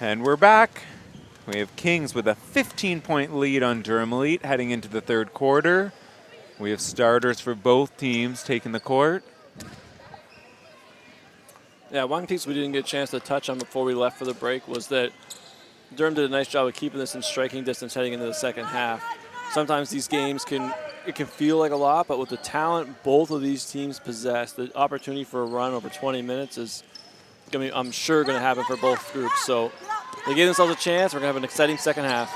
And we're back. We have Kings with a 15-point lead on Durham Elite heading into the third quarter. We have starters for both teams taking the court. Yeah, one piece we didn't get a chance to touch on before we left for the break was that Durham did a nice job of keeping this in striking distance heading into the second half. Sometimes these games can feel like a lot, but with the talent both of these teams possess, the opportunity for a run over 20 minutes is going to be, I'm sure, going to happen for both groups. So they gave themselves a chance. We're going to have an exciting second half.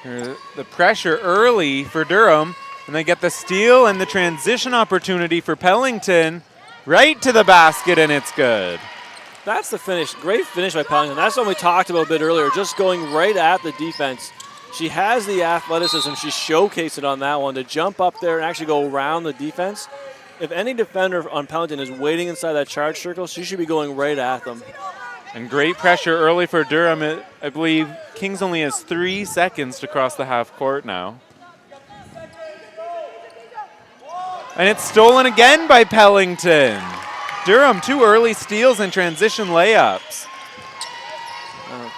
The pressure early for Durham, and they get the steal and the transition opportunity for Pellington right to the basket, and it's good. That's the finish. Great finish by Pellington. That's what we talked about a bit earlier, just going right at the defense. She has the athleticism. She showcased it on that one to jump up there and actually go around the defense. If any defender on Pellington is waiting inside that charge circle, she should be going right at them. And great pressure early for Durham. I believe Kings only has 3 seconds to cross the half court now. And it's stolen again by Pellington. Durham, 2 early steals and transition layups.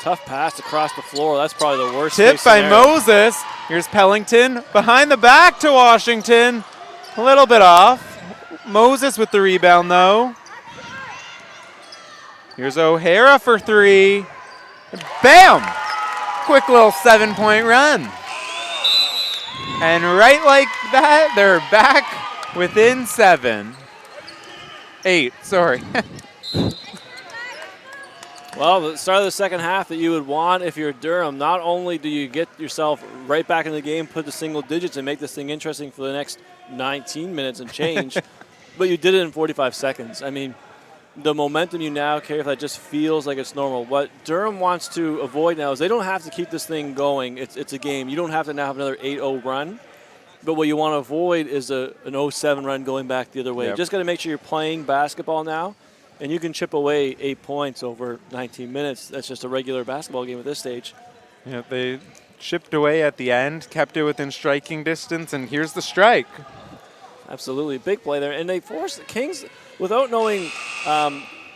Tough pass across the floor. That's probably the worst. Tip by Moses. Here's Pellington behind the back to Washington. A little bit off. Moses with the rebound, though. Here's O'Hara for 3. Bam! Quick little 7-point run. And right like that, they're back within 8, sorry. Well, the start of the second half that you would want if you're Durham, not only do you get yourself right back in the game, put the single digits and make this thing interesting for the next 19 minutes and change, but you did it in 45 seconds. I mean, the momentum you now carry, if that just feels like it's normal. What Durham wants to avoid now is they don't have to keep this thing going. It's a game. You don't have to now have another 8-0 run. But what you want to avoid is an 0-7 run going back the other way. Yep. Just got to make sure you're playing basketball now, and you can chip away 8 points over 19 minutes. That's just a regular basketball game at this stage. Yeah, they chipped away at the end, kept it within striking distance, and here's the strike. Absolutely. Big play there. And they forced the Kings, without knowing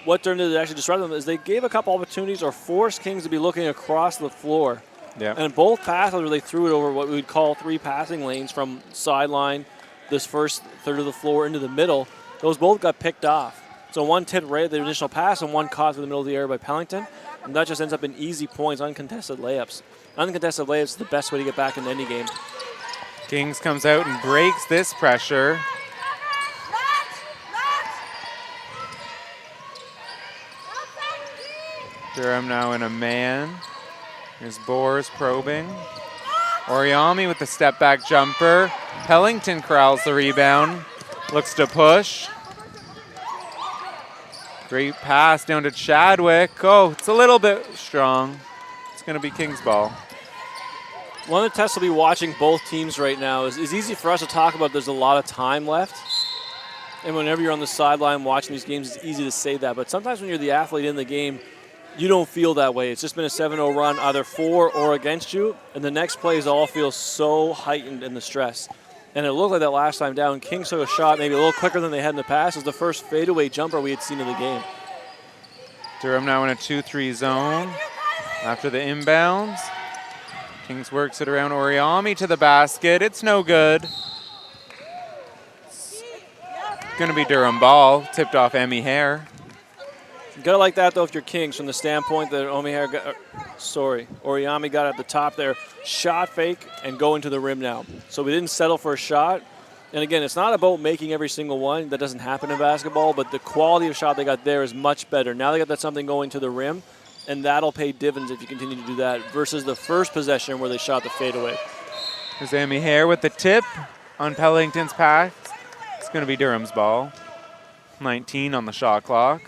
what Durham did to actually disrupt them, is they gave a couple opportunities or forced Kings to be looking across the floor. Yeah. And both passes where they threw it over what we would call 3 passing lanes from sideline, this first third of the floor into the middle, those both got picked off. So one tipped right at the initial pass and one caught in the middle of the air by Pellington. And that just ends up in easy points, uncontested layups. Uncontested layups is the best way to get back into any game. Kings comes out and breaks this pressure. Durham now in a man. Here's Boers probing. Oriami with the step back jumper. Pellington corrals the rebound. Looks to push. Great pass down to Chadwick. Oh, it's a little bit strong. It's going to be Kings ball. One of the tests we'll be watching both teams right now is easy for us to talk about. There's a lot of time left. And whenever you're on the sideline watching these games, it's easy to say that. But sometimes when you're the athlete in the game, you don't feel that way. It's just been a 7-0 run, either for or against you, and the next plays all feel so heightened in the stress. And it looked like that last time down. Kings took a shot maybe a little quicker than they had in the past. It was the first fadeaway jumper we had seen in the game. Durham now in a 2-3 zone after the inbounds. Kings works it around Oriami to the basket. It's no good. It's going to be Durham ball, tipped off Emmy Hare. You gotta like that though if you're Kings from the standpoint that Oriami got at the top there, shot fake and go into the rim now. So we didn't settle for a shot. And again, it's not about making every single one. That doesn't happen in basketball, but the quality of shot they got there is much better. Now they got that something going to the rim, and that'll pay dividends if you continue to do that versus the first possession where they shot the fadeaway. There's Emmy Hare with the tip on Pellington's pass. It's gonna be Durham's ball. 19 on the shot clock.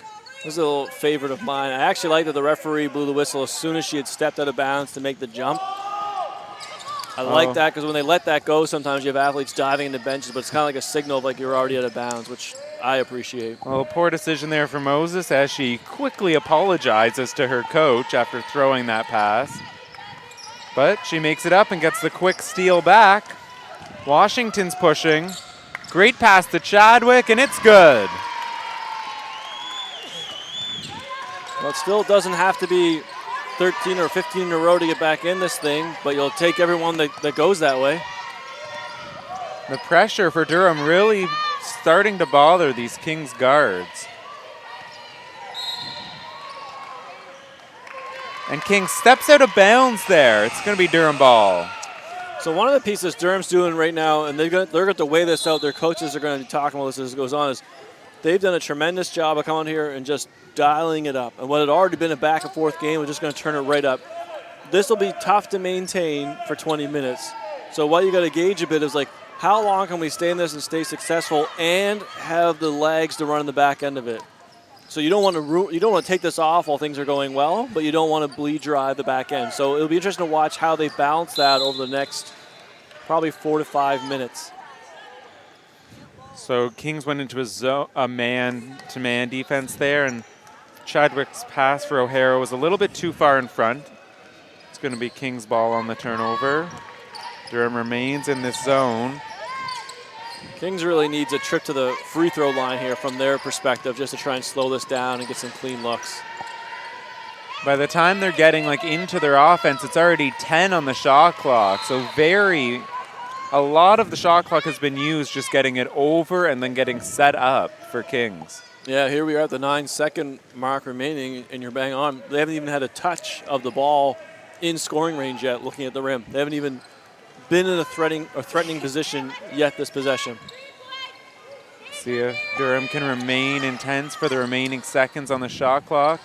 This is a little favorite of mine. I actually like that the referee blew the whistle as soon as she had stepped out of bounds to make the jump. I like that because when they let that go, sometimes you have athletes diving into benches, but it's kind of like a signal of like you're already out of bounds, which I appreciate. Well, poor decision there for Moses as she quickly apologizes to her coach after throwing that pass. But she makes it up and gets the quick steal back. Washington's pushing. Great pass to Chadwick, and it's good. Well, it still doesn't have to be 13 or 15 in a row to get back in this thing, but you'll take everyone that goes that way. The pressure for Durham really starting to bother these Kings guards. And King steps out of bounds there. It's going to be Durham ball. So one of the pieces Durham's doing right now, and they're going to weigh this out, their coaches are going to be talking about this as it goes on, is they've done a tremendous job of coming here and just dialing it up. And what had already been a back and forth game, we're just going to turn it right up. This will be tough to maintain for 20 minutes. So what you got to gauge a bit is like, how long can we stay in this and stay successful and have the legs to run in the back end of it? So you don't want to take this off while things are going well, but you don't want to bleed dry the back end. So it'll be interesting to watch how they balance that over the next probably 4 to 5 minutes. So Kings went into a man-to-man defense there, and Chadwick's pass for O'Hara was a little bit too far in front. It's going to be Kings ball on the turnover. Durham remains in this zone. Kings really needs a trip to the free throw line here from their perspective just to try and slow this down and get some clean looks. By the time they're getting into their offense, it's already 10 on the shot clock. So a lot of the shot clock has been used just getting it over and then getting set up for Kings. Yeah, here we are at the 9-second mark remaining, and you're bang on. They haven't even had a touch of the ball in scoring range yet looking at the rim. They haven't even been in a threatening position yet this possession. See if Durham can remain intense for the remaining seconds on the shot clock.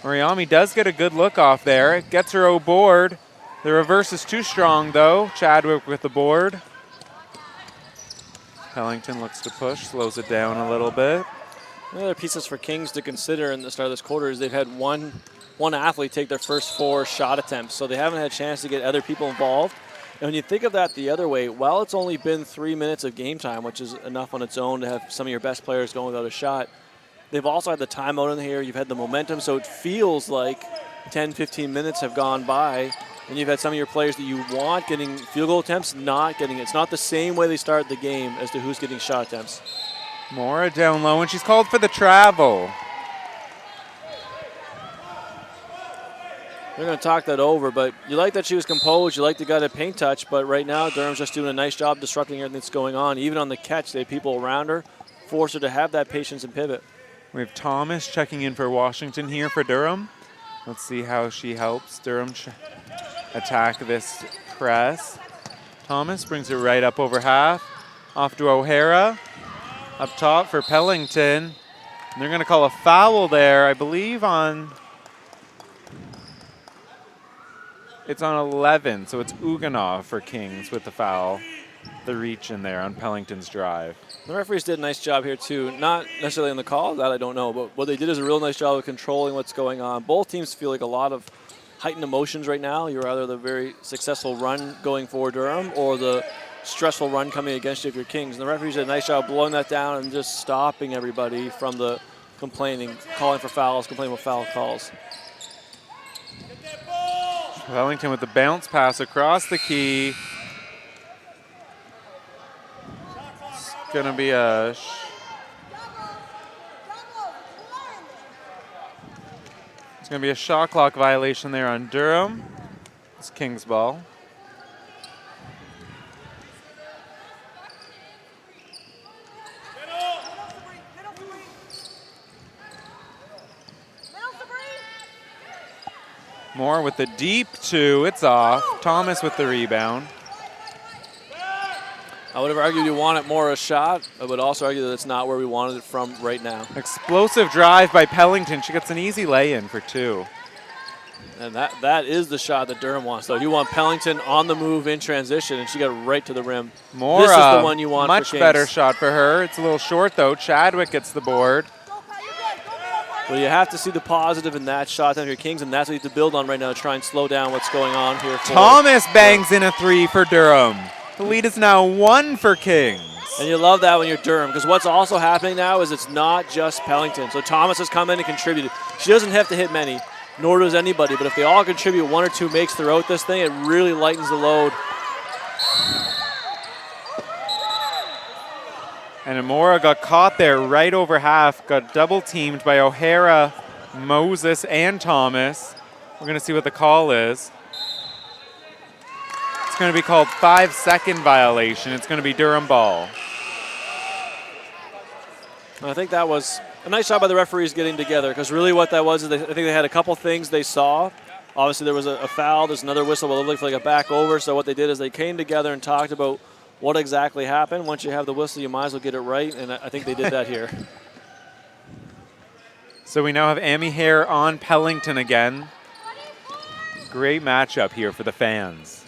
Mariami does get a good look off there. It gets her board. The reverse is too strong, though. Chadwick with the board. Pellington looks to push, slows it down a little bit. Other pieces for Kings to consider in the start of this quarter is they've had one athlete take their first 4 shot attempts, so they haven't had a chance to get other people involved. And when you think of that the other way, while it's only been 3 minutes of game time, which is enough on its own to have some of your best players going without a shot, they've also had the timeout in here. You've had the momentum, so it feels like 10, 15 minutes have gone by, and you've had some of your players that you want getting field goal attempts, not getting it. It's not the same way they start the game as to who's getting shot attempts. Mora down low, and she's called for the travel. They're going to talk that over, but you like that she was composed. You like the guy to paint touch, but right now Durham's just doing a nice job disrupting everything that's going on. Even on the catch, they have people around her, force her to have that patience and pivot. We have Thomas checking in for Washington here for Durham. Let's see how she helps Durham attack this press. Thomas brings it right up over half. Off to O'Hara. Up top for Pellington. And they're going to call a foul there, I believe, on... It's on 11, so it's Uganov for Kings with the foul. The reach in there on Pellington's drive. The referees did a nice job here, too. Not necessarily on the call, that I don't know, but what they did is a real nice job of controlling what's going on. Both teams feel like a lot of heightened emotions right now. You're either the very successful run going for Durham or the stressful run coming against you if you're Kings. And the referees did a nice job blowing that down and just stopping everybody from the complaining, calling for fouls, complaining about foul calls. Pellington with the bounce pass across the key. It's going to be a... It's going to be a shot clock violation there on Durham. It's Kings ball. Moore with the deep 2. It's off. Thomas with the rebound. I would have argued you wanted more a shot. I would also argue that it's not where we wanted it from right now. Explosive drive by Pellington. She gets an easy lay-in for 2. And that is the shot that Durham wants, though. You want Pellington on the move in transition, and she got right to the rim. More, this is the one you want much for Kings. better shot for her. It's a little short, though. Chadwick gets the board. Well, you have to see the positive in that shot then for Kings, and that's what you have to build on right now to try and slow down what's going on here. Thomas bangs in a 3 for Durham. The lead is now 1 for Kings. And you love that when you're Durham, because what's also happening now is it's not just Pellington. So Thomas has come in and contributed. She doesn't have to hit many, nor does anybody, but if they all contribute 1 or 2 makes throughout this thing, it really lightens the load. And Amora got caught there right over half, got double teamed by O'Hara, Moses and Thomas. We're going to see what the call is. It's going to be called 5-second violation. It's going to be Durham ball. I think that was a nice job by the referees getting together, because really what that was is I think they had a couple things they saw. Obviously there was a foul, there's another whistle, but it looked like a back over. So what they did is they came together and talked about what exactly happened. Once you have the whistle, you might as well get it right, and I think they did that here. So we now have Amy Hare on Pellington again. Great matchup here for the fans.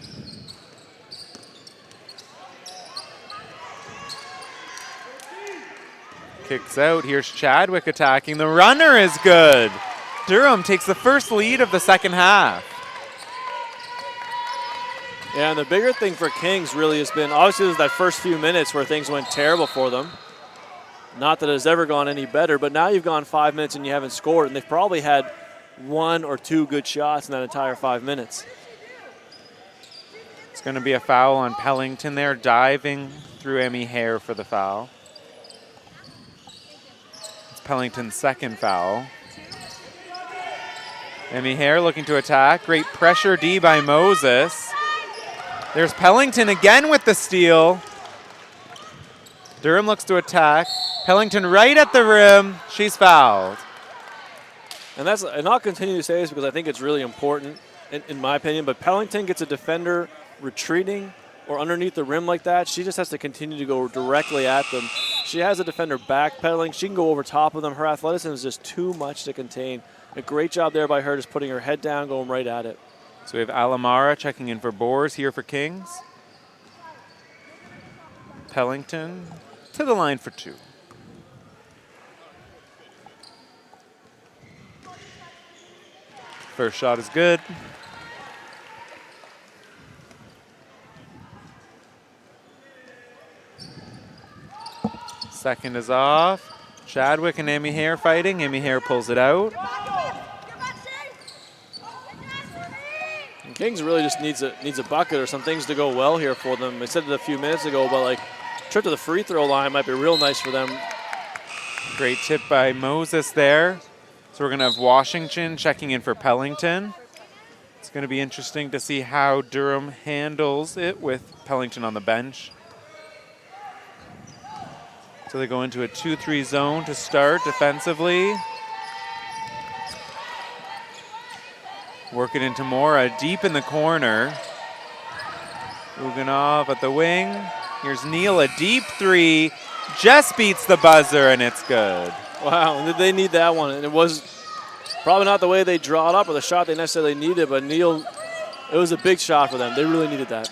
Kicks out. Here's Chadwick attacking. The runner is good. Durham takes the first lead of the second half. Yeah, and the bigger thing for Kings really has been, obviously it was that first few minutes where things went terrible for them. Not that it has ever gone any better, but now you've gone 5 minutes and you haven't scored, and they've probably had 1 or 2 good shots in that entire 5 minutes. It's going to be a foul on Pellington there, diving through Emmy Hare for the foul. It's Pellington's second foul. Emmy Hare looking to attack. Great pressure D by Moses. There's Pellington again with the steal. Durham looks to attack. Pellington right at the rim. She's fouled. And I'll continue to say this because I think it's really important, in my opinion, but Pellington gets a defender retreating or underneath the rim like that. She just has to continue to go directly at them. She has a defender backpedaling. She can go over top of them. Her athleticism is just too much to contain. A great job there by her, just putting her head down, going right at it. So we have Alamara checking in for Boers here for Kings. Pellington to the line for 2. First shot is good. Second is off. Chadwick and Amy Hare fighting. Amy Hare pulls it out. And Kings really just needs a bucket or some things to go well here for them. I said it a few minutes ago, but like trip to the free throw line might be real nice for them. Great tip by Moses there. So we're going to have Washington checking in for Pellington. It's going to be interesting to see how Durham handles it with Pellington on the bench. So they go into a 2-3 zone to start defensively. Work it into Mora deep in the corner. Uganov at the wing. Here's Neal, a deep 3. Just beats the buzzer, and it's good. Wow, and they need that one. And it was probably not the way they draw it up or the shot they necessarily needed, but Neal, it was a big shot for them. They really needed that.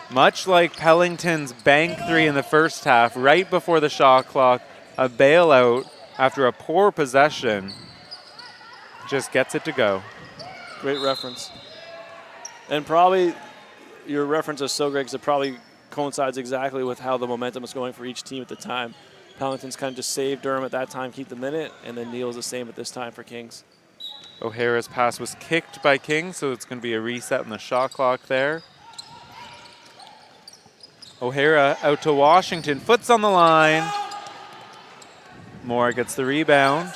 Much like Pellington's bank 3 in the first half, right before the shot clock, a bailout after a poor possession. Just gets it to go. Great reference. And probably your reference is so great because it probably coincides exactly with how the momentum was going for each team at the time. Pellington's kind of just saved Durham at that time, keep the minute, and then Neal's the same at this time for Kings. O'Hara's pass was kicked by Kings, so it's going to be a reset in the shot clock there. O'Hara out to Washington, foot's on the line. Moore gets the rebound.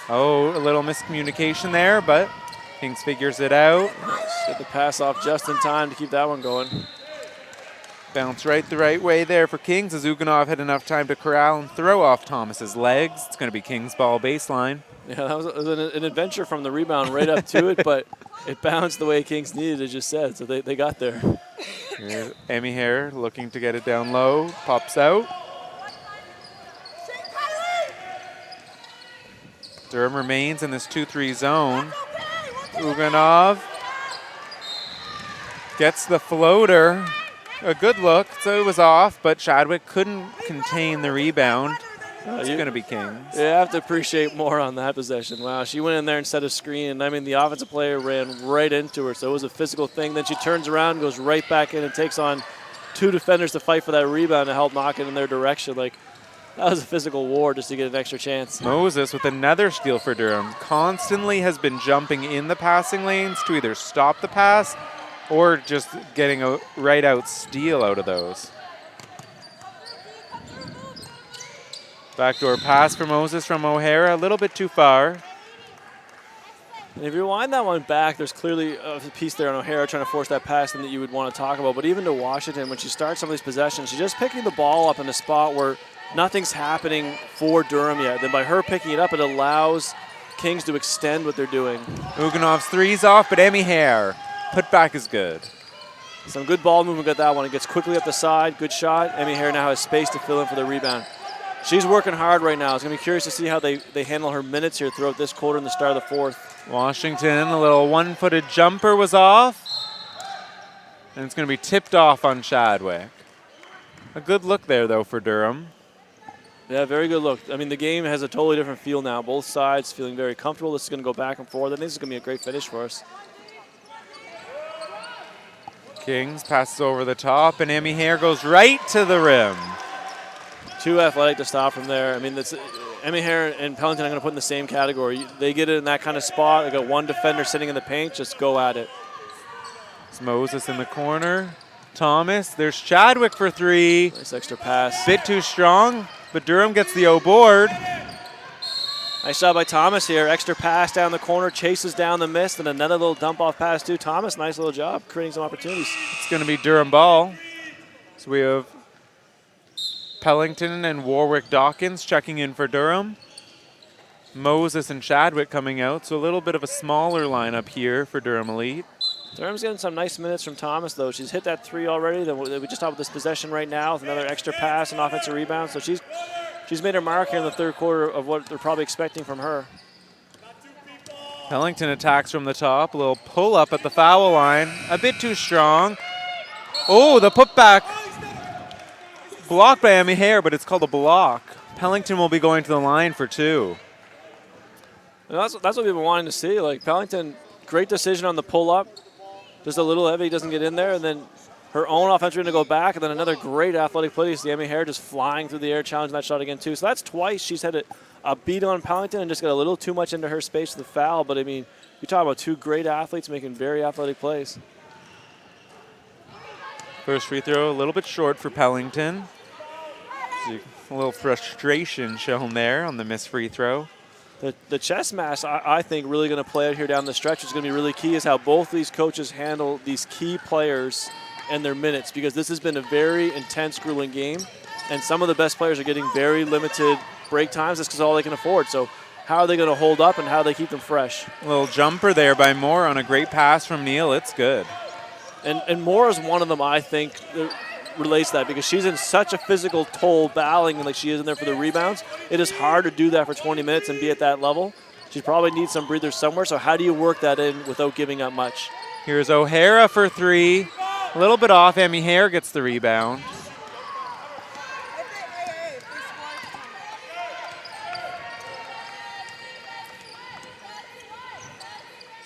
Oh, a little miscommunication there, but Kings figures it out. Get the pass off just in time to keep that one going. Bounce right the right way there for Kings as Uganov had enough time to corral and throw off Thomas's legs. It's going to be Kings ball baseline. Yeah, that was an adventure from the rebound right up to it, but it bounced the way Kings needed, as you said, so they got there. Here's Emmy Hare looking to get it down low, pops out. Durham remains in this 2-3 zone. Uganov gets the floater. A good look, so it was off, but Chadwick couldn't contain the rebound. It's going to be Kings. You have to appreciate more on that possession. Wow, she went in there instead of screen. I mean, the offensive player ran right into her, so it was a physical thing. Then she turns around, goes right back in, and takes on 2 defenders to fight for that rebound to help knock it in their direction. Like, that was a physical war just to get an extra chance. Moses with another steal for Durham. Constantly has been jumping in the passing lanes to either stop the pass or just getting a right out steal out of those. Backdoor pass for Moses from O'Hara, a little bit too far. And if you wind that one back, there's clearly a piece there on O'Hara trying to force that pass in that you would want to talk about. But even to Washington, when she starts some of these possessions, she's just picking the ball up in a spot where nothing's happening for Durham yet. Then by her picking it up, it allows Kings to extend what they're doing. Uganov's three's off, but Emmy Hare, putback is good. Some good ball movement got that one. It gets quickly up the side, good shot. Emmy Hare now has space to fill in for the rebound. She's working hard right now. It's going to be curious to see how they handle her minutes here throughout this quarter and the start of the fourth. Washington, a little one-footed jumper was off. And it's going to be tipped off on Chadwick. A good look there, though, for Durham. Yeah, very good look. I mean, the game has a totally different feel now. Both sides feeling very comfortable. This is going to go back and forth. I think this is going to be a great finish for us. Kings passes over the top, and Emmy Hare goes right to the rim. Too athletic to stop from there. I mean, Emmy Hare and Pellington I'm going to put in the same category. They get it in that kind of spot. They got one defender sitting in the paint. Just go at it. It's Moses in the corner. Thomas. There's Chadwick for three. Nice extra pass. Bit too strong, but Durham gets the O board. Nice job by Thomas here. Extra pass down the corner, chases down the miss, and another little dump-off pass to Thomas. Nice little job creating some opportunities. It's going to be Durham ball. So we have Pellington and Warwick Dawkins checking in for Durham. Moses and Chadwick coming out, so a little bit of a smaller lineup here for Durham Elite. Durham's getting some nice minutes from Thomas, though. She's hit that three already. We just have this possession right now with another extra pass and offensive rebound. So she's made her mark here in the third quarter of what they're probably expecting from her. Pellington attacks from the top. A little pull-up at the foul line. A bit too strong. Oh, the putback. Blocked by Emmy Hare, but it's called a block. Pellington will be going to the line for two. And that's what we've been wanting to see. Like, Pellington, great decision on the pull-up. Just a little heavy, doesn't get in there, and then her own offense going to go back, and then another great athletic play. You see Emmy Hare just flying through the air, challenging that shot again, too. So that's twice she's had a beat on Pellington and just got a little too much into her space with the foul. But, I mean, you talk about two great athletes making very athletic plays. First free throw, a little bit short for Pellington. A little frustration shown there on the missed free throw. The chess match, I think, really going to play out here down the stretch. What's going to be really key is how both these coaches handle these key players and their minutes, because this has been a very intense, grueling game, and some of the best players are getting very limited break times. That's because all they can afford. So how are they going to hold up and how do they keep them fresh? A little jumper there by Moore on a great pass from Neal. It's good. And Moore is one of them, I think, that relates to that, because she's in such a physical toll battling like she is in there for the rebounds. It is hard to do that for 20 minutes and be at that level. She probably needs some breathers somewhere, so how do you work that in without giving up much? Here's O'Hara for three. A little bit off. Emmy Hare gets the rebound.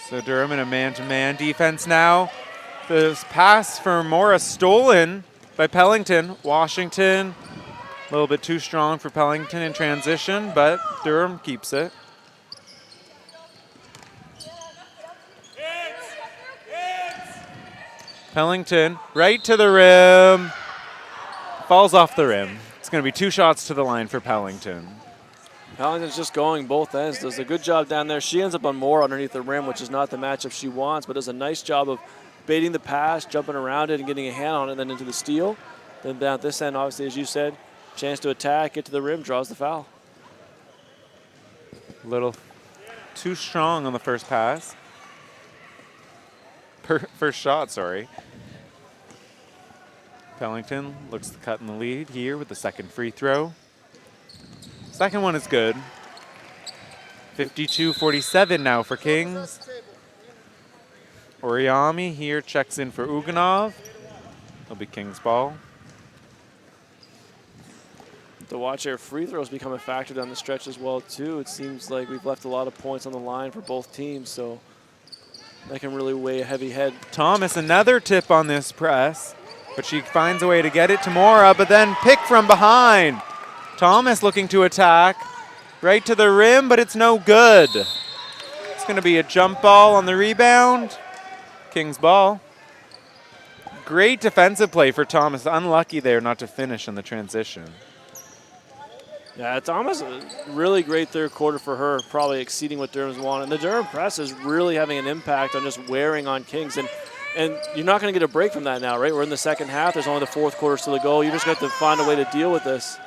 So Durham in a man-to-man defense now. The pass for Mora stolen by Pellington. Washington, a little bit too strong for Pellington in transition, but Durham keeps it. Pellington right to the rim. Falls off the rim. It's going to be two shots to the line for Pellington. Pellington's just going both ends. Does a good job down there. She ends up on Moore underneath the rim, which is not the matchup she wants, but does a nice job of baiting the pass, jumping around it, and getting a hand on it, and then into the steal. Then down at this end, obviously, as you said, chance to attack, get to the rim, draws the foul. A little too strong on the first pass. First shot, sorry. Pellington looks to cut in the lead here with the second free throw. Second one is good. 52-47 now for Kings. Oriami here checks in for Uganov. It'll be Kings ball. To watch our free throws become a factor down the stretch as well, too. It seems like we've left a lot of points on the line for both teams, so that can really weigh a heavy head. Thomas, another tip on this press, but she finds a way to get it to Mora, but then pick from behind. Thomas looking to attack, right to the rim, but it's no good. It's going to be a jump ball on the rebound. Kings ball. Great defensive play for Thomas. Unlucky there not to finish in the transition. Yeah, it's almost a really great third quarter for her, probably exceeding what Durham's wanted. And the Durham press is really having an impact on just wearing on Kings. And you're not going to get a break from that now, right? We're in the second half. There's only the fourth quarter still to go. You just got to find a way to deal with this.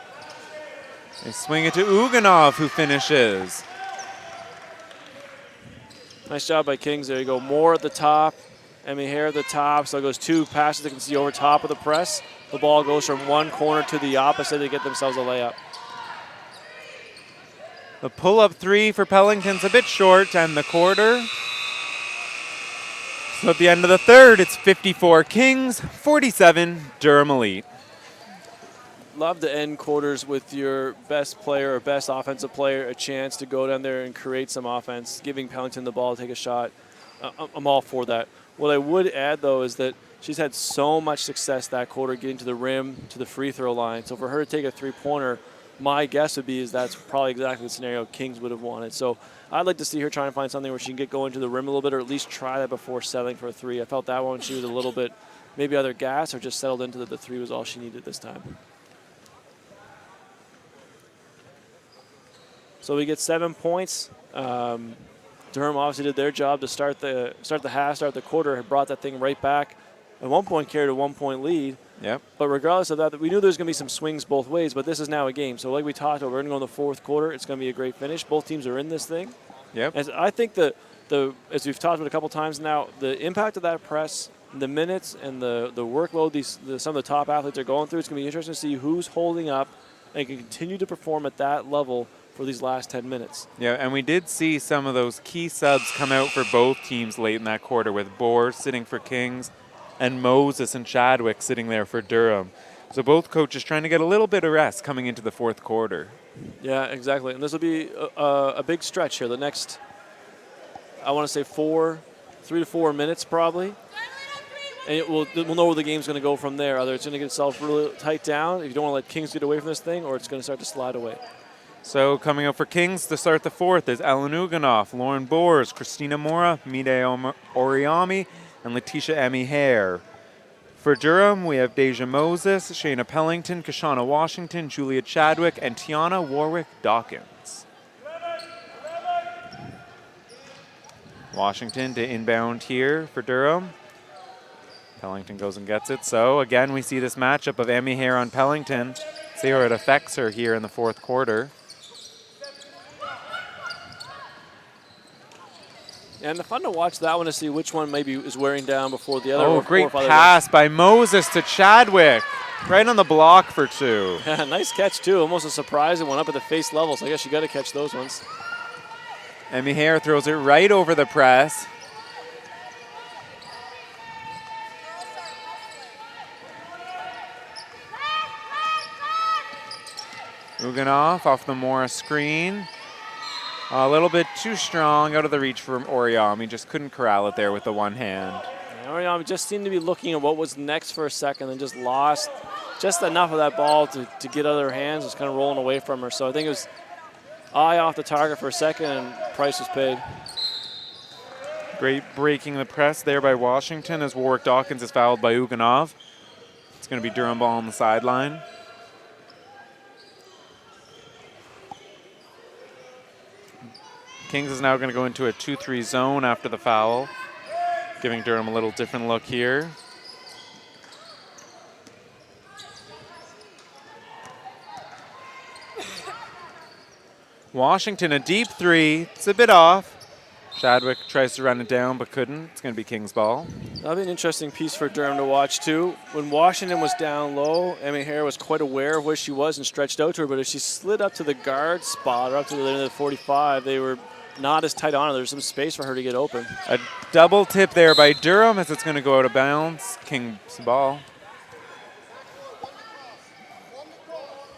They swing it to Uganov, who finishes. Nice job by Kings. There you go. Moore at the top. Emmy Hare at the top. So it goes 2 passes they can see over top of the press. The ball goes from one corner to the opposite to get themselves a layup. The pull-up 3 for Pellington's a bit short to end the quarter. So at the end of the third, it's 54 Kings, 47 Durham Elite. Love to end quarters with your best player or best offensive player a chance to go down there and create some offense, giving Pellington the ball to take a shot. I'm all for that. What I would add, though, is that she's had so much success that quarter getting to the rim, to the free throw line. So for her to take a three-pointer, my guess would be is that's probably exactly the scenario Kings would have wanted. So I'd like to see her try and find something where she can get going to the rim a little bit, or at least try that before settling for a three. I felt that one she was a little bit maybe either gas or just settled into the three was all she needed this time. So we get 7 points. Durham obviously did their job to start the half, start the quarter, had brought that thing right back. At one point carried a 1-point lead. Yep. But regardless of that, we knew there was going to be some swings both ways, but this is now a game. So like we talked about, we're going to go in the fourth quarter. It's going to be a great finish. Both teams are in this thing. Yep. And I think the as we've talked about a couple times now, the impact of that press, the minutes and the workload some of the top athletes are going through, it's going to be interesting to see who's holding up and can continue to perform at that level for these last 10 minutes. Yeah, and we did see some of those key subs come out for both teams late in that quarter, with Bohr sitting for Kings and Moses and Chadwick sitting there for Durham. So both coaches trying to get a little bit of rest coming into the fourth quarter. Yeah, exactly. And this will be a big stretch here. The next, I want to say 3 to 4 minutes probably. And we'll know where the game's going to go from there. Either it's going to get itself really tight down if you don't want to let Kings get away from this thing, or it's going to start to slide away. So coming up for Kings to start the fourth is Ellen Uganoff, Lauren Boers, Christina Mora, Mide Oriami, and Letitia Emmy Hare. For Durham, we have Deja Moses, Shayna Pellington, Kashana Washington, Julia Chadwick, and Tiana Warwick-Dawkins. Washington to inbound here for Durham. Pellington goes and gets it. So again, we see this matchup of Emmy Hare on Pellington. See how it affects her here in the fourth quarter. And the fun to watch that one to see which one maybe is wearing down before the other. Oh, great pass by Moses to Chadwick. Right on the block for 2. Yeah, nice catch, too. Almost a surprise. It went up at the face level, so I guess you got to catch those ones. Emmy Hare throws it right over the press. Uganoff off the Morris screen. A little bit too strong, out of the reach for Oriami. Just couldn't corral it there with the one hand. Yeah, Oriami just seemed to be looking at what was next for a second and just lost just enough of that ball to get out of her hands. It was kind of rolling away from her. So I think it was eye off the target for a second and price was paid. Great breaking the press there by Washington as Warwick-Dawkins is fouled by Uganov. It's going to be Durham ball on the sideline. Kings is now going to go into a 2-3 zone after the foul, giving Durham a little different look here. Washington, a deep 3. It's a bit off. Chadwick tries to run it down but couldn't. It's going to be Kings ball. That'll be an interesting piece for Durham to watch, too. When Washington was down low, Emmy Hare was quite aware of where she was and stretched out to her, but if she slid up to the guard spot or up to the end of the 45, they were not as tight on her. There's some space for her to get open. A double tip there by Durham as it's going to go out of bounds. Kings ball.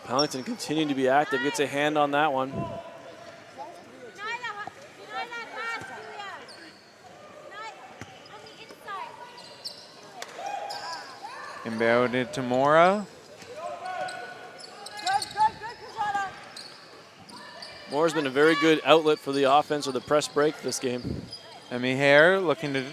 Pellington continuing to be active, gets a hand on that one. Inbounded to Mora. Mora's been a very good outlet for the offense or the press break this game. Emmy Hare looking to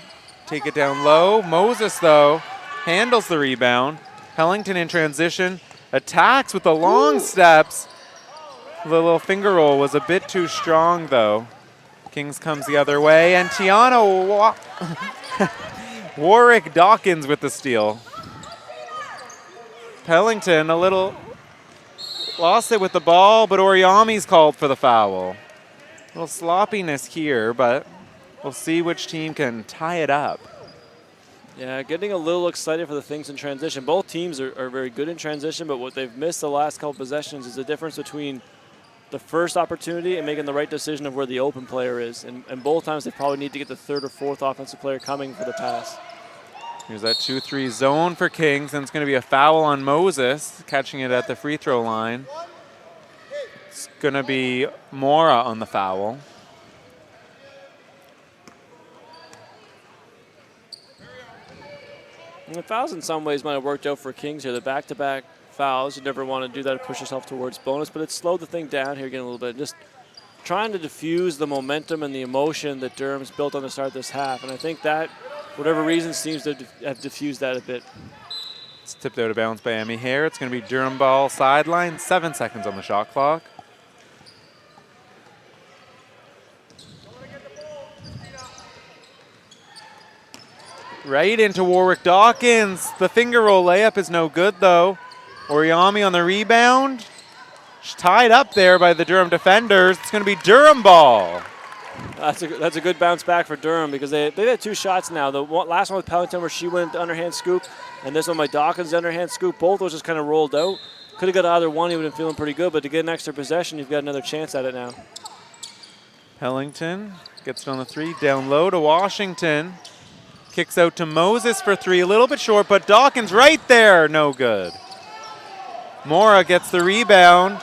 take it down low. Moses, though, handles the rebound. Pellington in transition. Attacks with the long steps. The little finger roll was a bit too strong, though. Kings comes the other way, and Tiana Warwick Dawkins with the steal. Pellington a little lost it with the ball, but Oriami's called for the foul. A little sloppiness here, but we'll see which team can tie it up. Yeah, getting a little excited for the things in transition. Both teams are very good in transition, but what they've missed the last couple possessions is the difference between the first opportunity and making the right decision of where the open player is. And both times they probably need to get the third or fourth offensive player coming for the pass. Here's that 2-3 zone for Kings, and it's going to be a foul on Moses, catching it at the free throw line. It's going to be Mora on the foul. And the fouls in some ways might have worked out for Kings here. The back-to-back fouls, you never want to do that to push yourself towards bonus, but it slowed the thing down here again a little bit. Just trying to diffuse the momentum and the emotion that Durham's built on the start of this half. And I think that, for whatever reason, seems to have diffused that a bit. It's tipped out of bounds by Emmy Hare. It's going to be Durham ball sideline. 7 seconds on the shot clock. Right into Warwick Dawkins. The finger roll layup is no good, though. Oriami on the rebound. She's tied up there by the Durham defenders. It's going to be Durham ball. That's a good bounce back for Durham because they've had 2 shots now. The last one with Pellington where she went the underhand scoop, and this one by Dawkins, the underhand scoop. Both those just kind of rolled out. Could have got either one. He would have been feeling pretty good, but to get an extra possession, you've got another chance at it now. Pellington gets it on the 3. Down low to Washington. Kicks out to Moses for 3. A little bit short, but Dawkins right there. No good. Mora gets the rebound.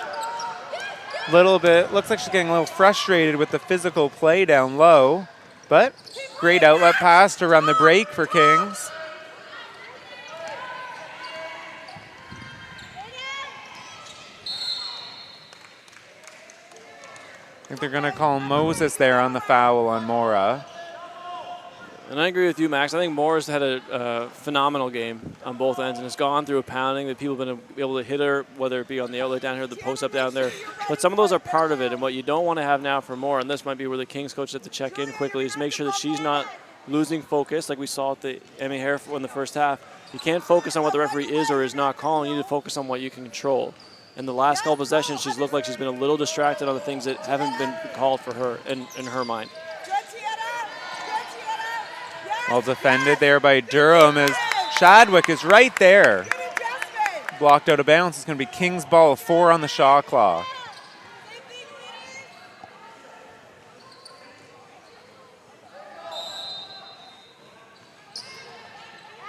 Little bit, looks like she's getting a little frustrated with the physical play down low, but great outlet pass to run the break for Kings. I think they're going to call Moses there on the foul on Mora. And I agree with you, Max. I think Moore's had a phenomenal game on both ends and has gone through a pounding that people have been able to hit her, whether it be on the outlet down here, the post-up down there. But some of those are part of it. And what you don't want to have now for Moore, and this might be where the Kings coach has to check in quickly, is make sure that she's not losing focus like we saw at the Emmy Hare in the first half. You can't focus on what the referee is or is not calling. You need to focus on what you can control. In the last couple possessions, she's looked like she's been a little distracted on the things that haven't been called for her in her mind. Well defended there by Durham as Shadwick is right there. Blocked out of bounds. It's going to be Kings ball, 4 on the shot clock.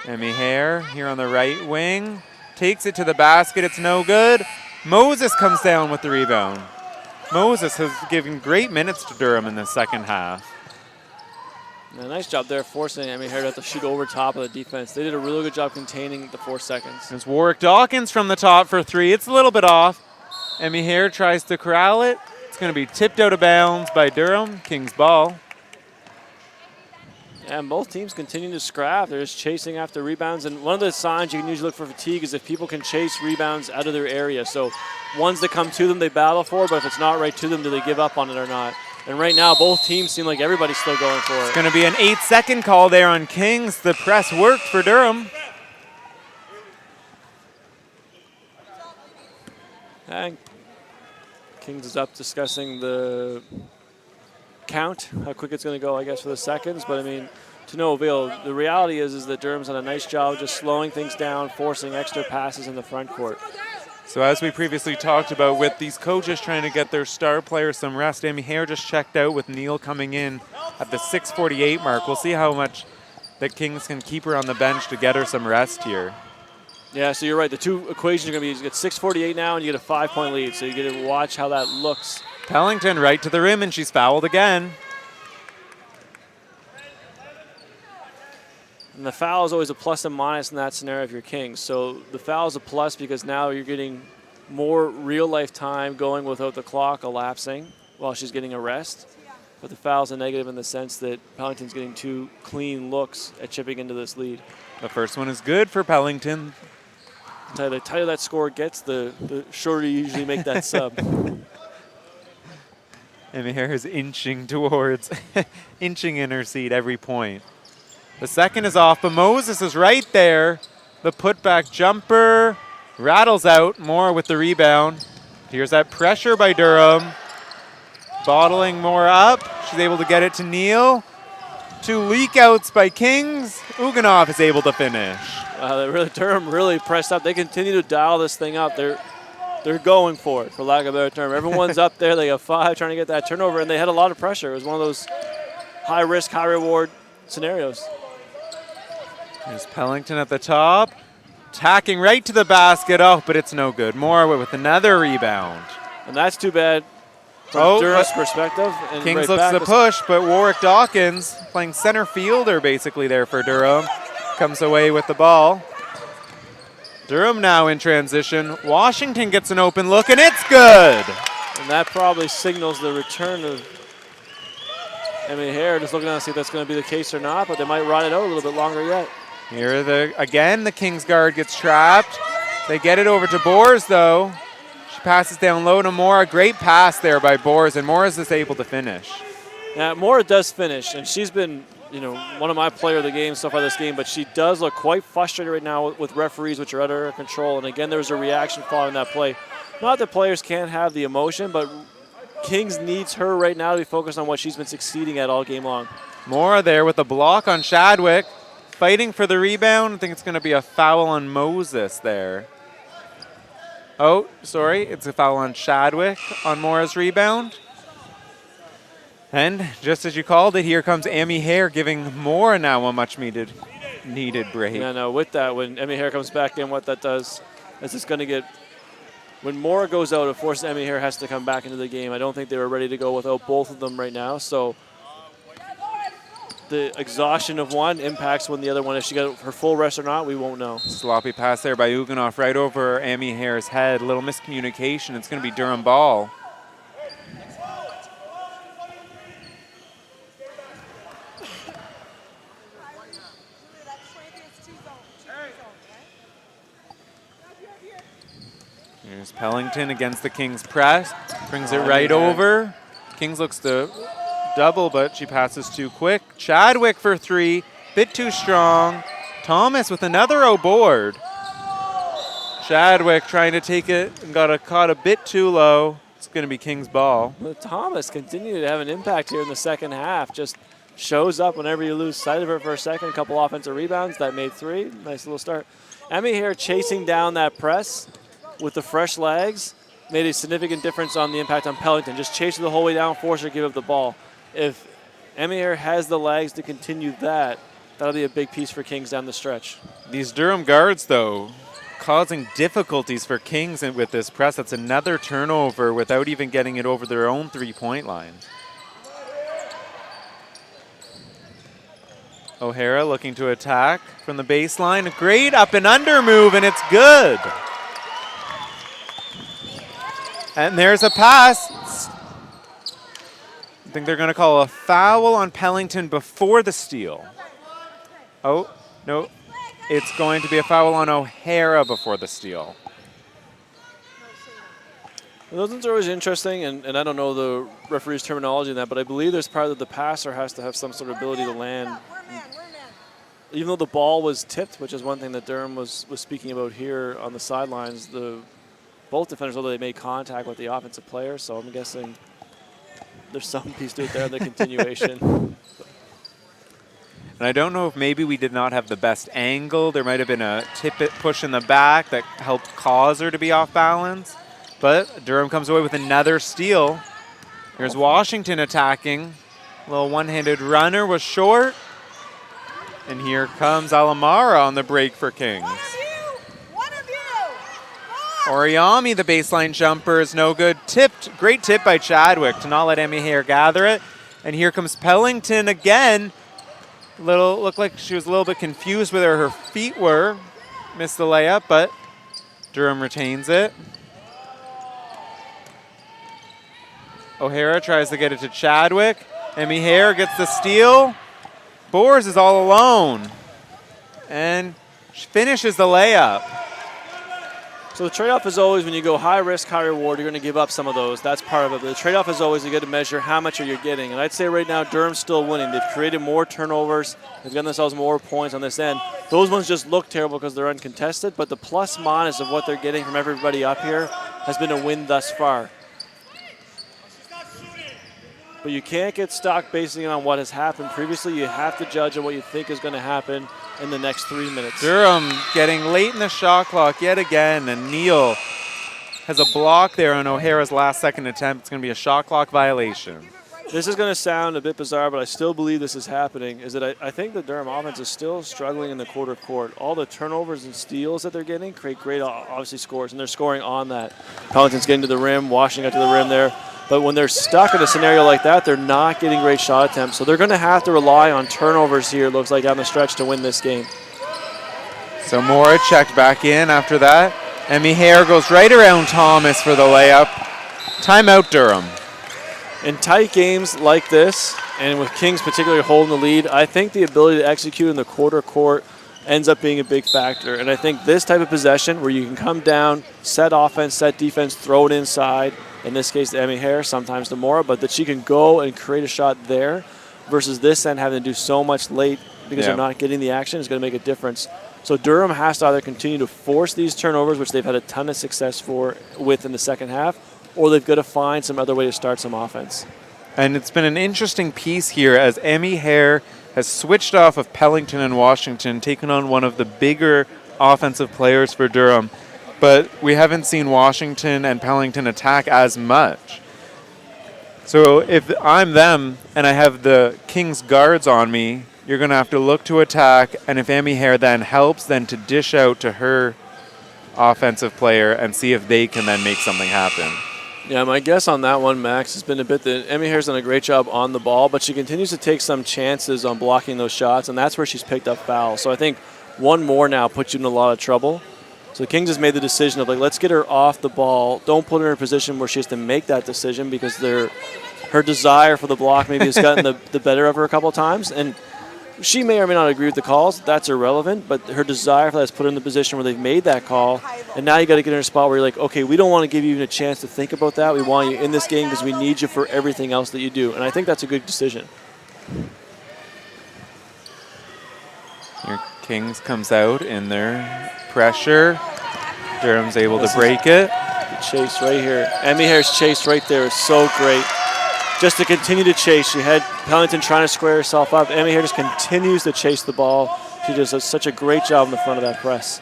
Emmy Hare here on the right wing. Takes it to the basket. It's no good. Moses comes down with the rebound. Moses has given great minutes to Durham in the second half. Yeah, nice job there forcing Emmy Hare to have to shoot over top of the defense. They did a really good job containing the 4 seconds. It's Warwick Dawkins from the top for 3. It's a little bit off. Emmy Hare tries to corral it. It's going to be tipped out of bounds by Durham. Kings ball. Yeah, and both teams continue to scrap. They're just chasing after rebounds. And one of the signs you can usually look for fatigue is if people can chase rebounds out of their area. So ones that come to them, they battle for, but if it's not right to them, do they give up on it or not? And right now, both teams seem like everybody's still going for it. It's going to be an 8-second call there on Kings. The press worked for Durham. And Kings is up discussing the count, how quick it's going to go, I guess, for the seconds. But, I mean, to no avail. The reality is that Durham's done a nice job just slowing things down, forcing extra passes in the front court. So as we previously talked about, with these coaches trying to get their star players some rest, Emmy Hare just checked out with Neil coming in at the 6:48 mark. We'll see how much the Kings can keep her on the bench to get her some rest here. Yeah, so you're right. The 2 equations are going to be you get 6:48 now and you get a 5-point lead. So you get to watch how that looks. Pellington right to the rim, and she's fouled again. And the foul is always a plus and minus in that scenario if you're Kings. So the foul is a plus because now you're getting more real-life time going without the clock elapsing while she's getting a rest. But the foul is a negative in the sense that Pellington's getting 2 clean looks at chipping into this lead. The first one is good for Pellington. The tighter that score gets, the shorter you usually make that sub. Emmy Hare is inching towards, inching in her seat every point. The second is off, but Moses is right there. The putback jumper rattles out. Moore with the rebound. Here's that pressure by Durham. Bottling Moore up. She's able to get it to Neal. 2 leak-outs by Kings. Uganov is able to finish. Durham really pressed up. They continue to dial this thing up. They're going for it, for lack of a better term. Everyone's up there. They got 5 trying to get that turnover, and they had a lot of pressure. It was one of those high-risk, high-reward scenarios. There's Pellington at the top. Tacking right to the basket. Oh, but it's no good. Moore with another rebound. And that's too bad from Durham's perspective. And Kings right looks to push, but Warwick Dawkins, playing center fielder basically there for Durham, comes away with the ball. Durham now in transition. Washington gets an open look, and it's good. And that probably signals the return of Emmy Hare. Just looking to see if that's going to be the case or not, but they might ride it out a little bit longer yet. Here, again, the Kings guard gets trapped. They get it over to Boers, though. She passes down low to Moore. A great pass there by Boers, and Moore is just able to finish. Yeah, Moore does finish, and she's been, one of my player of the game so far this game, but she does look quite frustrated right now with referees, which are under her control. And again, there was a reaction following that play. Not that players can't have the emotion, but Kings needs her right now to be focused on what she's been succeeding at all game long. Moore there with a block on Shadwick. Fighting for the rebound. I think it's going to be a foul on Moses there. Oh, sorry. It's a foul on Shadwick on Moore's rebound. And just as you called it, here comes Emmy Hare giving Moore now a much needed break. Yeah, no, with that, when Emmy Hare comes back in, what that does is it's going to get, when Moore goes out, of course, Emmy Hare has to come back into the game. I don't think they were ready to go without both of them right now. So the exhaustion of one impacts when the other one, if she got her full rest or not, we won't know. Sloppy pass there by Uganov right over Emmy Hare's head. A little miscommunication. It's going to be Durham ball. Here's Pellington against the Kings press. Brings it right over. Kings looks to double, but she passes too quick. Chadwick for 3. Bit too strong. Thomas with another O-board. Chadwick trying to take it and got caught a bit too low. It's going to be Kings ball. But Thomas continued to have an impact here in the second half. Just shows up whenever you lose sight of her for a second. A couple offensive rebounds. That made 3. Nice little start. Emmy here chasing down that press with the fresh legs made a significant difference on the impact on Pellington. Just chase her the whole way down, force her to give up the ball. If Emmy here has the legs to continue that, that'll be a big piece for Kings down the stretch. These Durham guards, though, causing difficulties for Kings with this press. That's another turnover without even getting it over their own 3-point line. O'Hara looking to attack from the baseline. A great up and under move, and it's good. And there's a pass. I think they're going to call a foul on Pellington before the steal. Oh, no. It's going to be a foul on O'Hara before the steal. Those ones are always interesting, and I don't know the referee's terminology in that, but I believe there's part that the passer has to have some sort of ability to land. Even though the ball was tipped, which is one thing that Durham was speaking about here on the sidelines, both defenders, although they made contact with the offensive player, so I'm guessing there's some piece to it there in the continuation. And I don't know if maybe we did not have the best angle. There might have been a push in the back that helped cause her to be off balance. But Durham comes away with another steal. Here's Washington attacking. A little one-handed runner was short. And here comes Alamara on the break for Kings. Oriami, the baseline jumper, is no good. Tipped, great tip by Chadwick to not let Emmy Hare gather it. And here comes Pellington again. Looked like she was a little bit confused with where her feet were. Missed the layup, but Durham retains it. O'Hara tries to get it to Chadwick. Emmy Hare gets the steal. Boers is all alone. And she finishes the layup. So the trade-off is always when you go high risk, high reward, you're going to give up some of those. That's part of it. But the trade-off is always you got to measure how much are you getting. And I'd say right now Durham's still winning. They've created more turnovers. They've gotten themselves more points on this end. Those ones just look terrible because they're uncontested. But the plus minus of what they're getting from everybody up here has been a win thus far. But you can't get stuck basing it on what has happened previously. You have to judge on what you think is going to happen in the next 3 minutes. Durham getting late in the shot clock yet again, and Neal has a block there on O'Hara's last second attempt. It's going to be a shot clock violation. This is going to sound a bit bizarre, but I still believe this is happening, is that I think the Durham offense is still struggling in the quarter court. All the turnovers and steals that they're getting create great, obviously, scores, and they're scoring on that. Pelington's getting to the rim, Washington got to the rim there. But when they're stuck in a scenario like that, they're not getting great shot attempts. So they're going to have to rely on turnovers here, it looks like, down the stretch to win this game. So Mora checked back in after that. Emmy Hare goes right around Thomas for the layup. Timeout, Durham. In tight games like this, and with Kings particularly holding the lead, I think the ability to execute in the quarter court ends up being a big factor. And I think this type of possession where you can come down, set offense, set defense, throw it inside, in this case to Emmy Hare, sometimes to Mora, but that she can go and create a shot there versus this end having to do so much late because they're not getting the action is going to make a difference. So Durham has to either continue to force these turnovers, which they've had a ton of success with in the second half, or they've got to find some other way to start some offense. And it's been an interesting piece here as Emmy Hare has switched off of Pelington and Washington, taken on one of the bigger offensive players for Durham. But we haven't seen Washington and Pelington attack as much. So if I'm them and I have the Kings guards on me, you're going to have to look to attack. And if Emmy Hare then helps, then to dish out to her offensive player and see if they can then make something happen. Yeah, my guess on that one, Max, has been a bit that Emmy Hare's done a great job on the ball, but she continues to take some chances on blocking those shots, and that's where she's picked up fouls. So I think one more now puts you in a lot of trouble. So the Kings has made the decision of, like, let's get her off the ball. Don't put her in a position where she has to make that decision because her desire for the block maybe has gotten the better of her a couple of times. And she may or may not agree with the calls. That's irrelevant. But her desire for that has put her in the position where they've made that call. And now you got to get in a spot where you're like, okay, we don't want to give you even a chance to think about that. We want you in this game because we need you for everything else that you do. And I think that's a good decision. Your Kings comes out in their pressure. Durham's able to break it. The chase right here. Emmy Hare's chase right there is so great. Just to continue to chase. She had Pelington trying to square herself up. Emmy Hare just continues to chase the ball. She just does such a great job in the front of that press.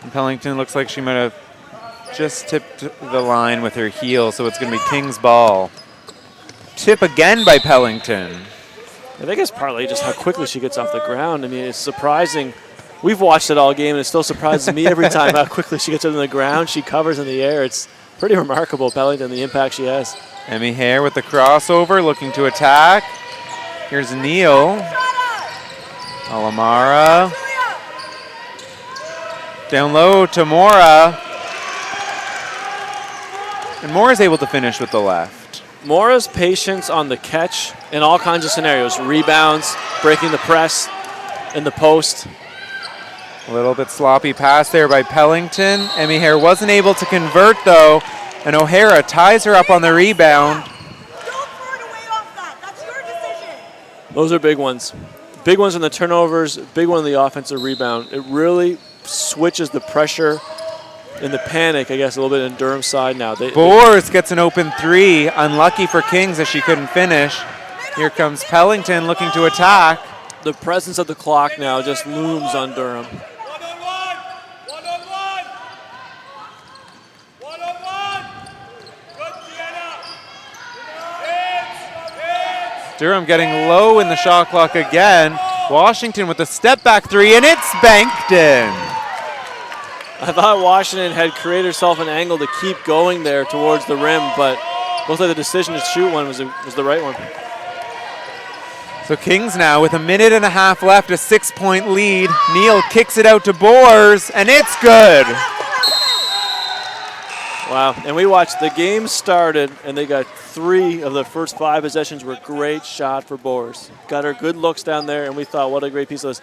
And Pelington looks like she might have just tipped the line with her heel, so it's going to be Kings ball. Tip again by Pelington. I think it's partly just how quickly she gets off the ground. I mean, it's surprising. We've watched it all game, and it still surprises me every time how quickly she gets on the ground. She covers in the air. It's pretty remarkable, Pelington, the impact she has. Emmy Hare with the crossover, looking to attack. Here's Neal. Alamara. Down low to Mora. And Mora's able to finish with the left. Mora's patience on the catch in all kinds of scenarios. Rebounds, breaking the press, in the post. A little bit sloppy pass there by Pelington. Emmy Hare wasn't able to convert, though. And O'Hara ties her up on the rebound. Don't throw it away off that. That's your decision. Those are big ones. Big ones in the turnovers, big one in the offensive rebound. It really switches the pressure and the panic, I guess, a little bit in Durham's side now. Boers gets an open three. Unlucky for Kings as she couldn't finish. Here comes Pelington looking to attack. The presence of the clock now just looms on Durham. Durham getting low in the shot clock again. Washington with a step back three, and it's banked in. I thought Washington had created herself an angle to keep going there towards the rim, but looks like the decision to shoot one was the right one. So Kings now with a minute and a half left, a 6-point lead. Neal kicks it out to Boers, and it's good. Wow, and we watched the game started, and they got 3 of the first 5 possessions were great shot for Boers. Got her good looks down there, and we thought, what a great piece of this.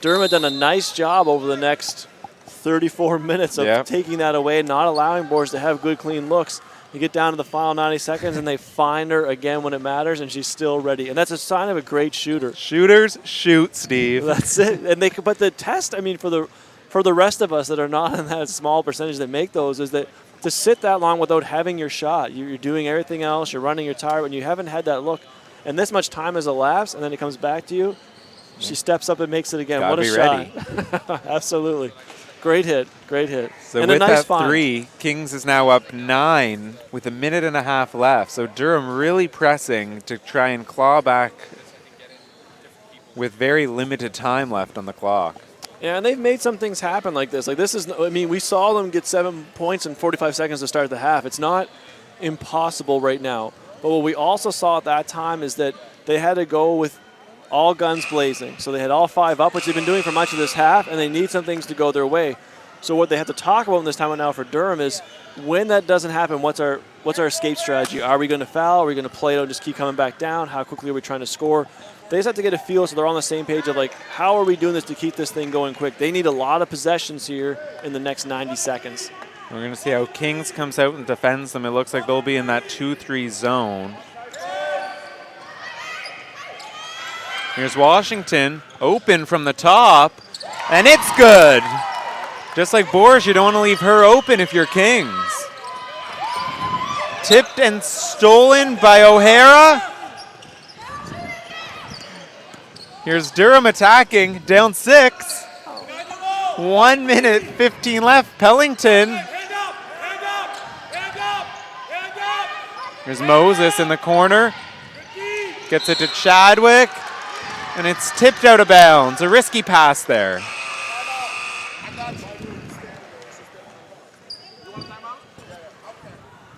Durham had done a nice job over the next 34 minutes of taking that away, not allowing boards to have good, clean looks. You get down to the final 90 seconds, and they find her again when it matters, and she's still ready. And that's a sign of a great shooter. Shooters shoot, Steve. That's it. And but the test, I mean, for the rest of us that are not in that small percentage that make those, is that to sit that long without having your shot, you're doing everything else, you're running your tire, when you haven't had that look, and this much time has elapsed, and then it comes back to you, she steps up and makes it again. Gotta what a be shot. ready. Absolutely. Great hit, great hit. So and with a nice that find. 3, Kings is now up 9 with 1.5 minutes left. So Durham really pressing to try and claw back with very limited time left on the clock. Yeah, and they've made some things happen like this. Like this is, I mean, we saw them get 7 points in 45 seconds to start the half. It's not impossible right now. But what we also saw at that time is that they had to go with all guns blazing. So they had all 5 up, which they've been doing for much of this half, and they need some things to go their way. So what they have to talk about in this time now for Durham is when that doesn't happen, what's our escape strategy? Are we going to foul? Are we going to play it out and just keep coming back down? How quickly are we trying to score? They just have to get a feel so they're on the same page of, like, how are we doing this to keep this thing going quick? They need a lot of possessions here in the next 90 seconds. We're going to see how Kings comes out and defends them. It looks like they'll be in that 2-3 zone. Here's Washington, open from the top, and it's good. Just like Boers, you don't want to leave her open if you're Kings. Tipped and stolen by O'Hara. Here's Durham attacking, down 6. 1 minute, 15 left. Pellington. Here's Moses in the corner. Gets it to Chadwick. And it's tipped out of bounds. A risky pass there.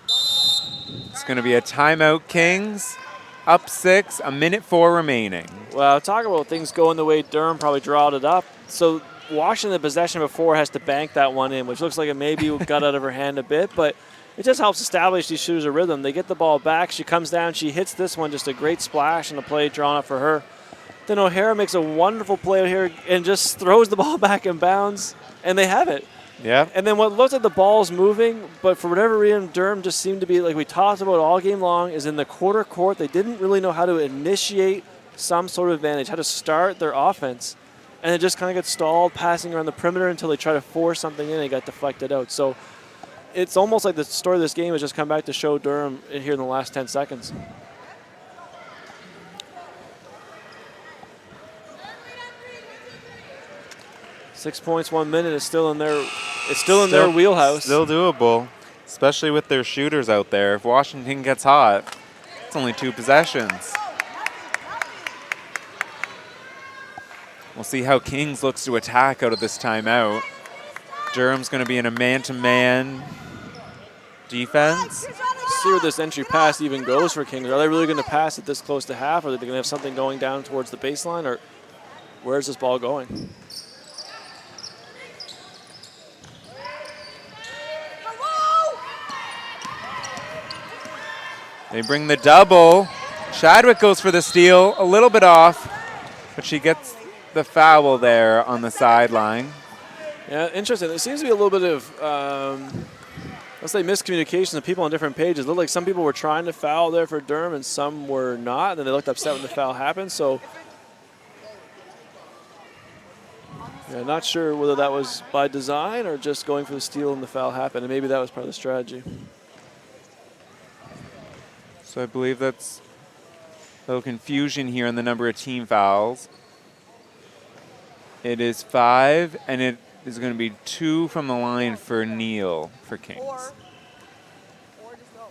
It's going to be a timeout, Kings. Up 6, 1:04 remaining. Well, talk about things going the way Durham probably drawed it up. So Washington, the possession before, has to bank that one in, which looks like it maybe got out of her hand a bit, but it just helps establish these shooters a rhythm. They get the ball back. She comes down. She hits this one, just a great splash and a play drawn up for her. Then O'Hara makes a wonderful play out here and just throws the ball back in bounds, and they have it. Yeah. And then what looks like the ball's moving, but for whatever reason, Durham just seemed to be, like we talked about all game long, is in the quarter court. They didn't really know how to initiate some sort of advantage, how to start their offense. And it just kind of got stalled, passing around the perimeter until they try to force something in and it got deflected out. So it's almost like the story of this game has just come back to show Durham here in the last 10 seconds. Six points, 1 minute is still in their. It's still in their wheelhouse. Still doable, especially with their shooters out there. If Washington gets hot, it's only 2 possessions. We'll see how Kings looks to attack out of this timeout. Durham's going to be in a man-to-man defense. See where this entry pass even goes for Kings. Are they really going to pass it this close to half, or are they going to have something going down towards the baseline, or where's this ball going? They bring the double. Chadwick goes for the steal, a little bit off, but she gets the foul there on the sideline. Yeah, interesting. There seems to be a little bit of, let's say, miscommunication of people on different pages. It looked like some people were trying to foul there for Durham and some were not, and then they looked upset when the foul happened. So, yeah, not sure whether that was by design or just going for the steal and the foul happened, and maybe that was part of the strategy. So I believe that's a little confusion here in the number of team fouls. It is 5, and it is going to be 2 from the line for Neal for Kings. Or just go.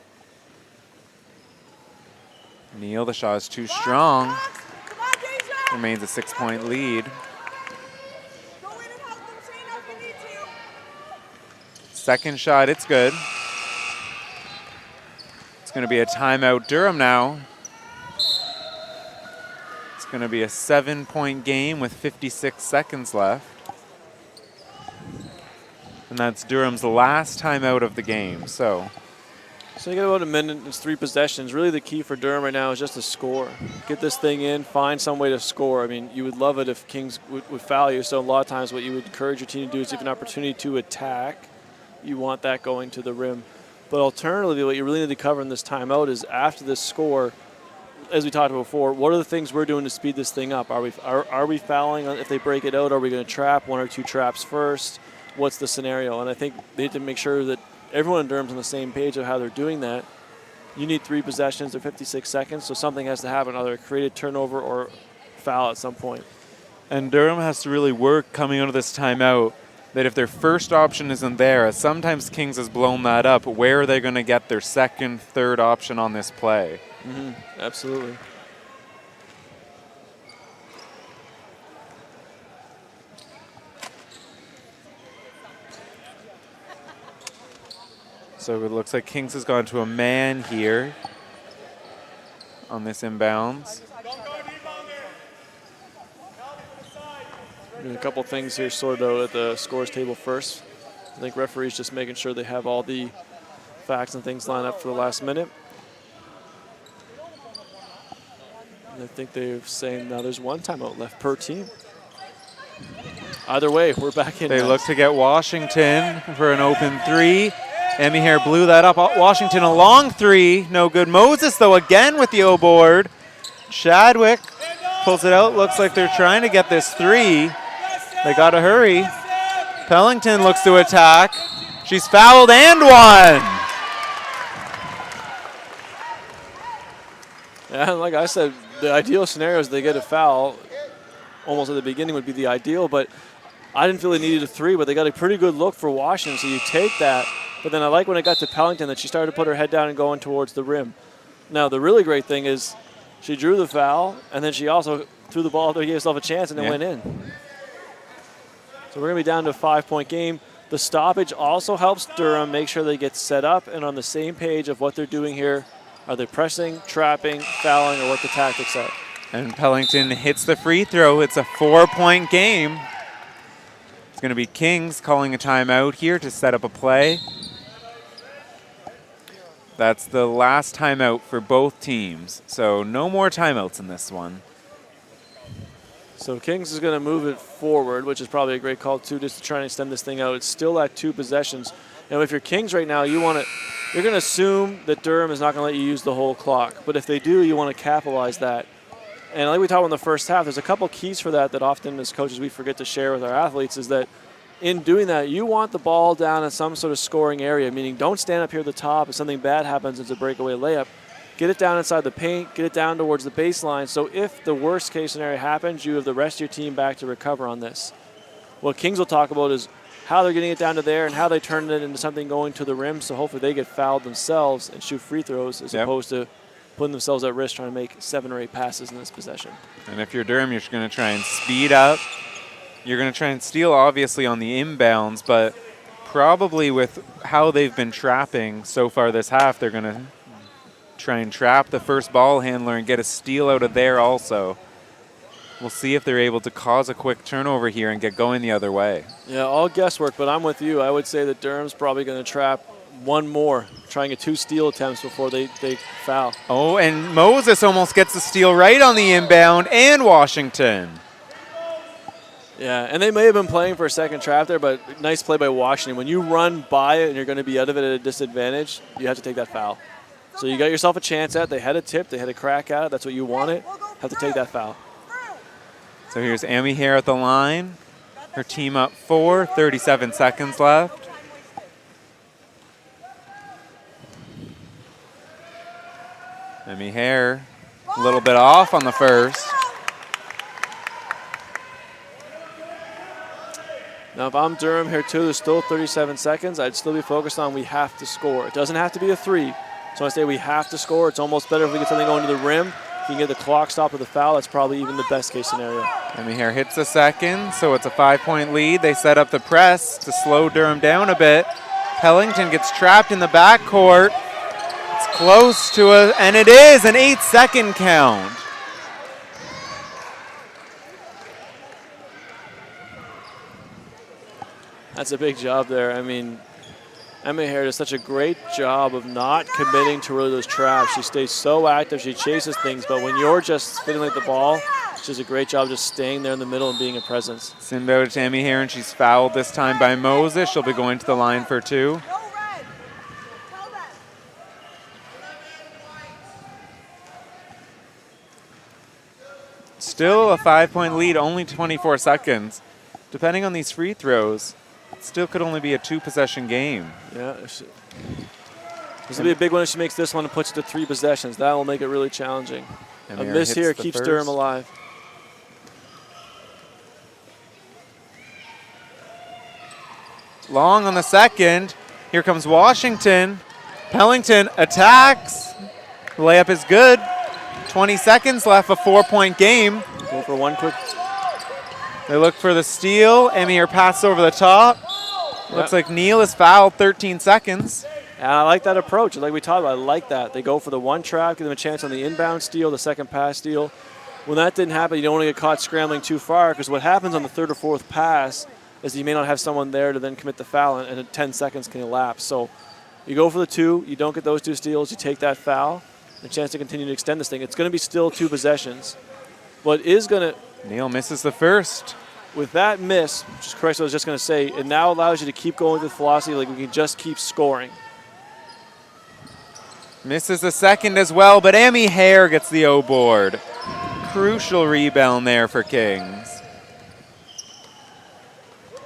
Neal, the shot is too strong. Come on, Deja. Remains a 6-point lead. Go in and help them, Shayna, if you need to. Second shot, it's good. It's going to be a timeout. Durham now. It's going to be a 7-point game with 56 seconds left. And that's Durham's last timeout of the game. So So you got about a minute. It's 3 possessions. Really, the key for Durham right now is just to score. Get this thing in. Find some way to score. I mean, you would love it if Kings would foul you. So a lot of times, what you would encourage your team to do is give an opportunity to attack. You want that going to the rim. But alternatively, what you really need to cover in this timeout is after this score, as we talked about before, what are the things we're doing to speed this thing up? Are we fouling if they break it out? Are we going to trap 1 or 2 traps first? What's the scenario? And I think they need to make sure that everyone in Durham's on the same page of how they're doing that. You need 3 possessions or 56 seconds, so something has to happen, either create a turnover or foul at some point. And Durham has to really work coming out of this timeout that if their first option isn't there, as sometimes Kings has blown that up, where are they going to get their second, third option on this play? Absolutely. So it looks like Kings has gone to a man here on this inbounds. A couple things here sorted out at the scores table first. I think referees just making sure they have all the facts and things lined up for the last minute. And I think they're saying now there's 1 timeout left per team. Either way, we're back in. They now. look to get Washington for an open 3. Emmy Hare blew that up. Washington a long 3. No good. Moses, though, again with the O board. Chadwick pulls it out. Looks like they're trying to get this 3. They got to hurry. Pellington looks to attack. She's fouled and won. Yeah, like I said, the ideal scenario is they get a foul. Almost at the beginning would be the ideal, but I didn't feel they needed a 3, but they got a pretty good look for Washington, so you take that. But then I like when it got to Pellington that she started to put her head down and going towards the rim. Now, the really great thing is she drew the foul, and then she also threw the ball there, gave herself a chance, and it went in. So we're going to be down to a 5-point game. The stoppage also helps Durham make sure they get set up and on the same page of what they're doing here. Are they pressing, trapping, fouling, or what the tactics are? And Pellington hits the free throw. It's a 4-point game. It's going to be Kings calling a timeout here to set up a play. That's the last timeout for both teams. So no more timeouts in this one. So Kings is going to move it forward, which is probably a great call too, just to try and extend this thing out. It's still at 2 possessions. And if you're Kings right now, you're going to assume that Durham is not going to let you use the whole clock. But if they do, you want to capitalize that. And like we talked about in the first half, there's a couple keys for that often as coaches we forget to share with our athletes is that in doing that, you want the ball down in some sort of scoring area, meaning don't stand up here at the top if something bad happens, it's a breakaway layup. Get it down inside the paint, get it down towards the baseline, so if the worst case scenario happens, you have the rest of your team back to recover on this. What Kings will talk about is how they're getting it down to there and how they turn it into something going to the rim, so hopefully they get fouled themselves and shoot free throws as opposed to putting themselves at risk trying to make 7 or 8 passes in this possession. And if you're Durham, you're going to try and speed up. You're going to try and steal, obviously, on the inbounds, but probably with how they've been trapping so far this half, they're going to try and trap the first ball handler and get a steal out of there also. We'll see if they're able to cause a quick turnover here and get going the other way. Yeah, all guesswork, but I'm with you. I would say that Durham's probably going to trap one more, trying to 2 steal attempts before they foul. Oh, and Moses almost gets the steal right on the inbound, and Washington. Yeah, and they may have been playing for a second trap there, but nice play by Washington. When you run by it and you're going to be out of it at a disadvantage, you have to take that foul. So you got yourself a chance at it. They had a tip. They had a crack at it. That's what you wanted. Have to take that foul. So here's Emmy Hare at the line. Her team up 4, 37 seconds left. Emmy Hare a little bit off on the first. Now, if I'm Durham here too, there's still 37 seconds. I'd still be focused on we have to score. It doesn't have to be a 3. So I say we have to score. It's almost better if we get something going to the rim. If you can get the clock stopped with a foul, that's probably even the best case scenario. Emmy Hare hits the second, so it's a 5-point lead. They set up the press to slow Durham down a bit. Pellington gets trapped in the backcourt. It's close to and it is an 8-second count. That's a big job there. I mean, Emma Hare does such a great job of not committing to really those traps. She stays so active, she chases things, but when you're just spinning like the ball, she does a great job just staying there in the middle and being a presence. Inbound to Emmy Hare, and she's fouled this time by Moses. She'll be going to the line for 2. No red. Tell them. Still a 5-point lead, only 24 seconds. Depending on these free throws, it still could only be a 2-possession game. Yeah. This will be a big one if she makes this one and puts it to 3 possessions. That will make it really challenging. A miss here keeps Durham alive. Long on the second. Here comes Washington. Pellington attacks. The layup is good. 20 seconds left, a 4-point game. Go for one quick. They look for the steal. Emmy Hare pass over the top. Looks like Neal is fouled, 13 seconds. And I like that approach. Like we talked about, I like that. They go for the one trap, give them a chance on the inbound steal, the second pass steal. When that didn't happen, you don't want to get caught scrambling too far, because what happens on the 3rd or 4th pass is you may not have someone there to then commit the foul, and 10 seconds can elapse. So you go for the 2, you don't get those 2 steals, you take that foul, a chance to continue to extend this thing. It's going to be still 2 possessions. What is going to... Neal misses the first. With that miss, which is correct what I was just going to say, it now allows you to keep going with velocity, like we can just keep scoring. Misses the second as well, but Emmy Hare gets the O board. Crucial rebound there for Kings.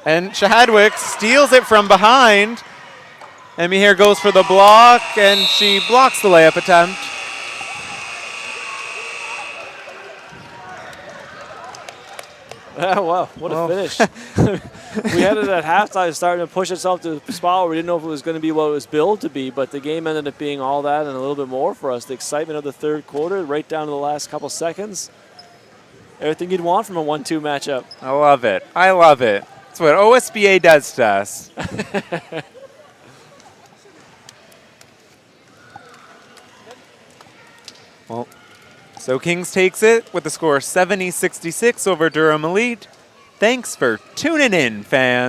And Chadwick steals it from behind. Emmy Hare goes for the block, and she blocks the layup attempt. Wow, what a finish. We had it at halftime starting to push itself to the spot where we didn't know if it was going to be what it was billed to be, but the game ended up being all that and a little bit more for us. The excitement of the 3rd quarter, right down to the last couple seconds. Everything you'd want from a 1-2 matchup. I love it. I love it. That's what OSBA does to us. Well, so Kings takes it with the score 70-66 over Durham Elite. Thanks for tuning in, fans.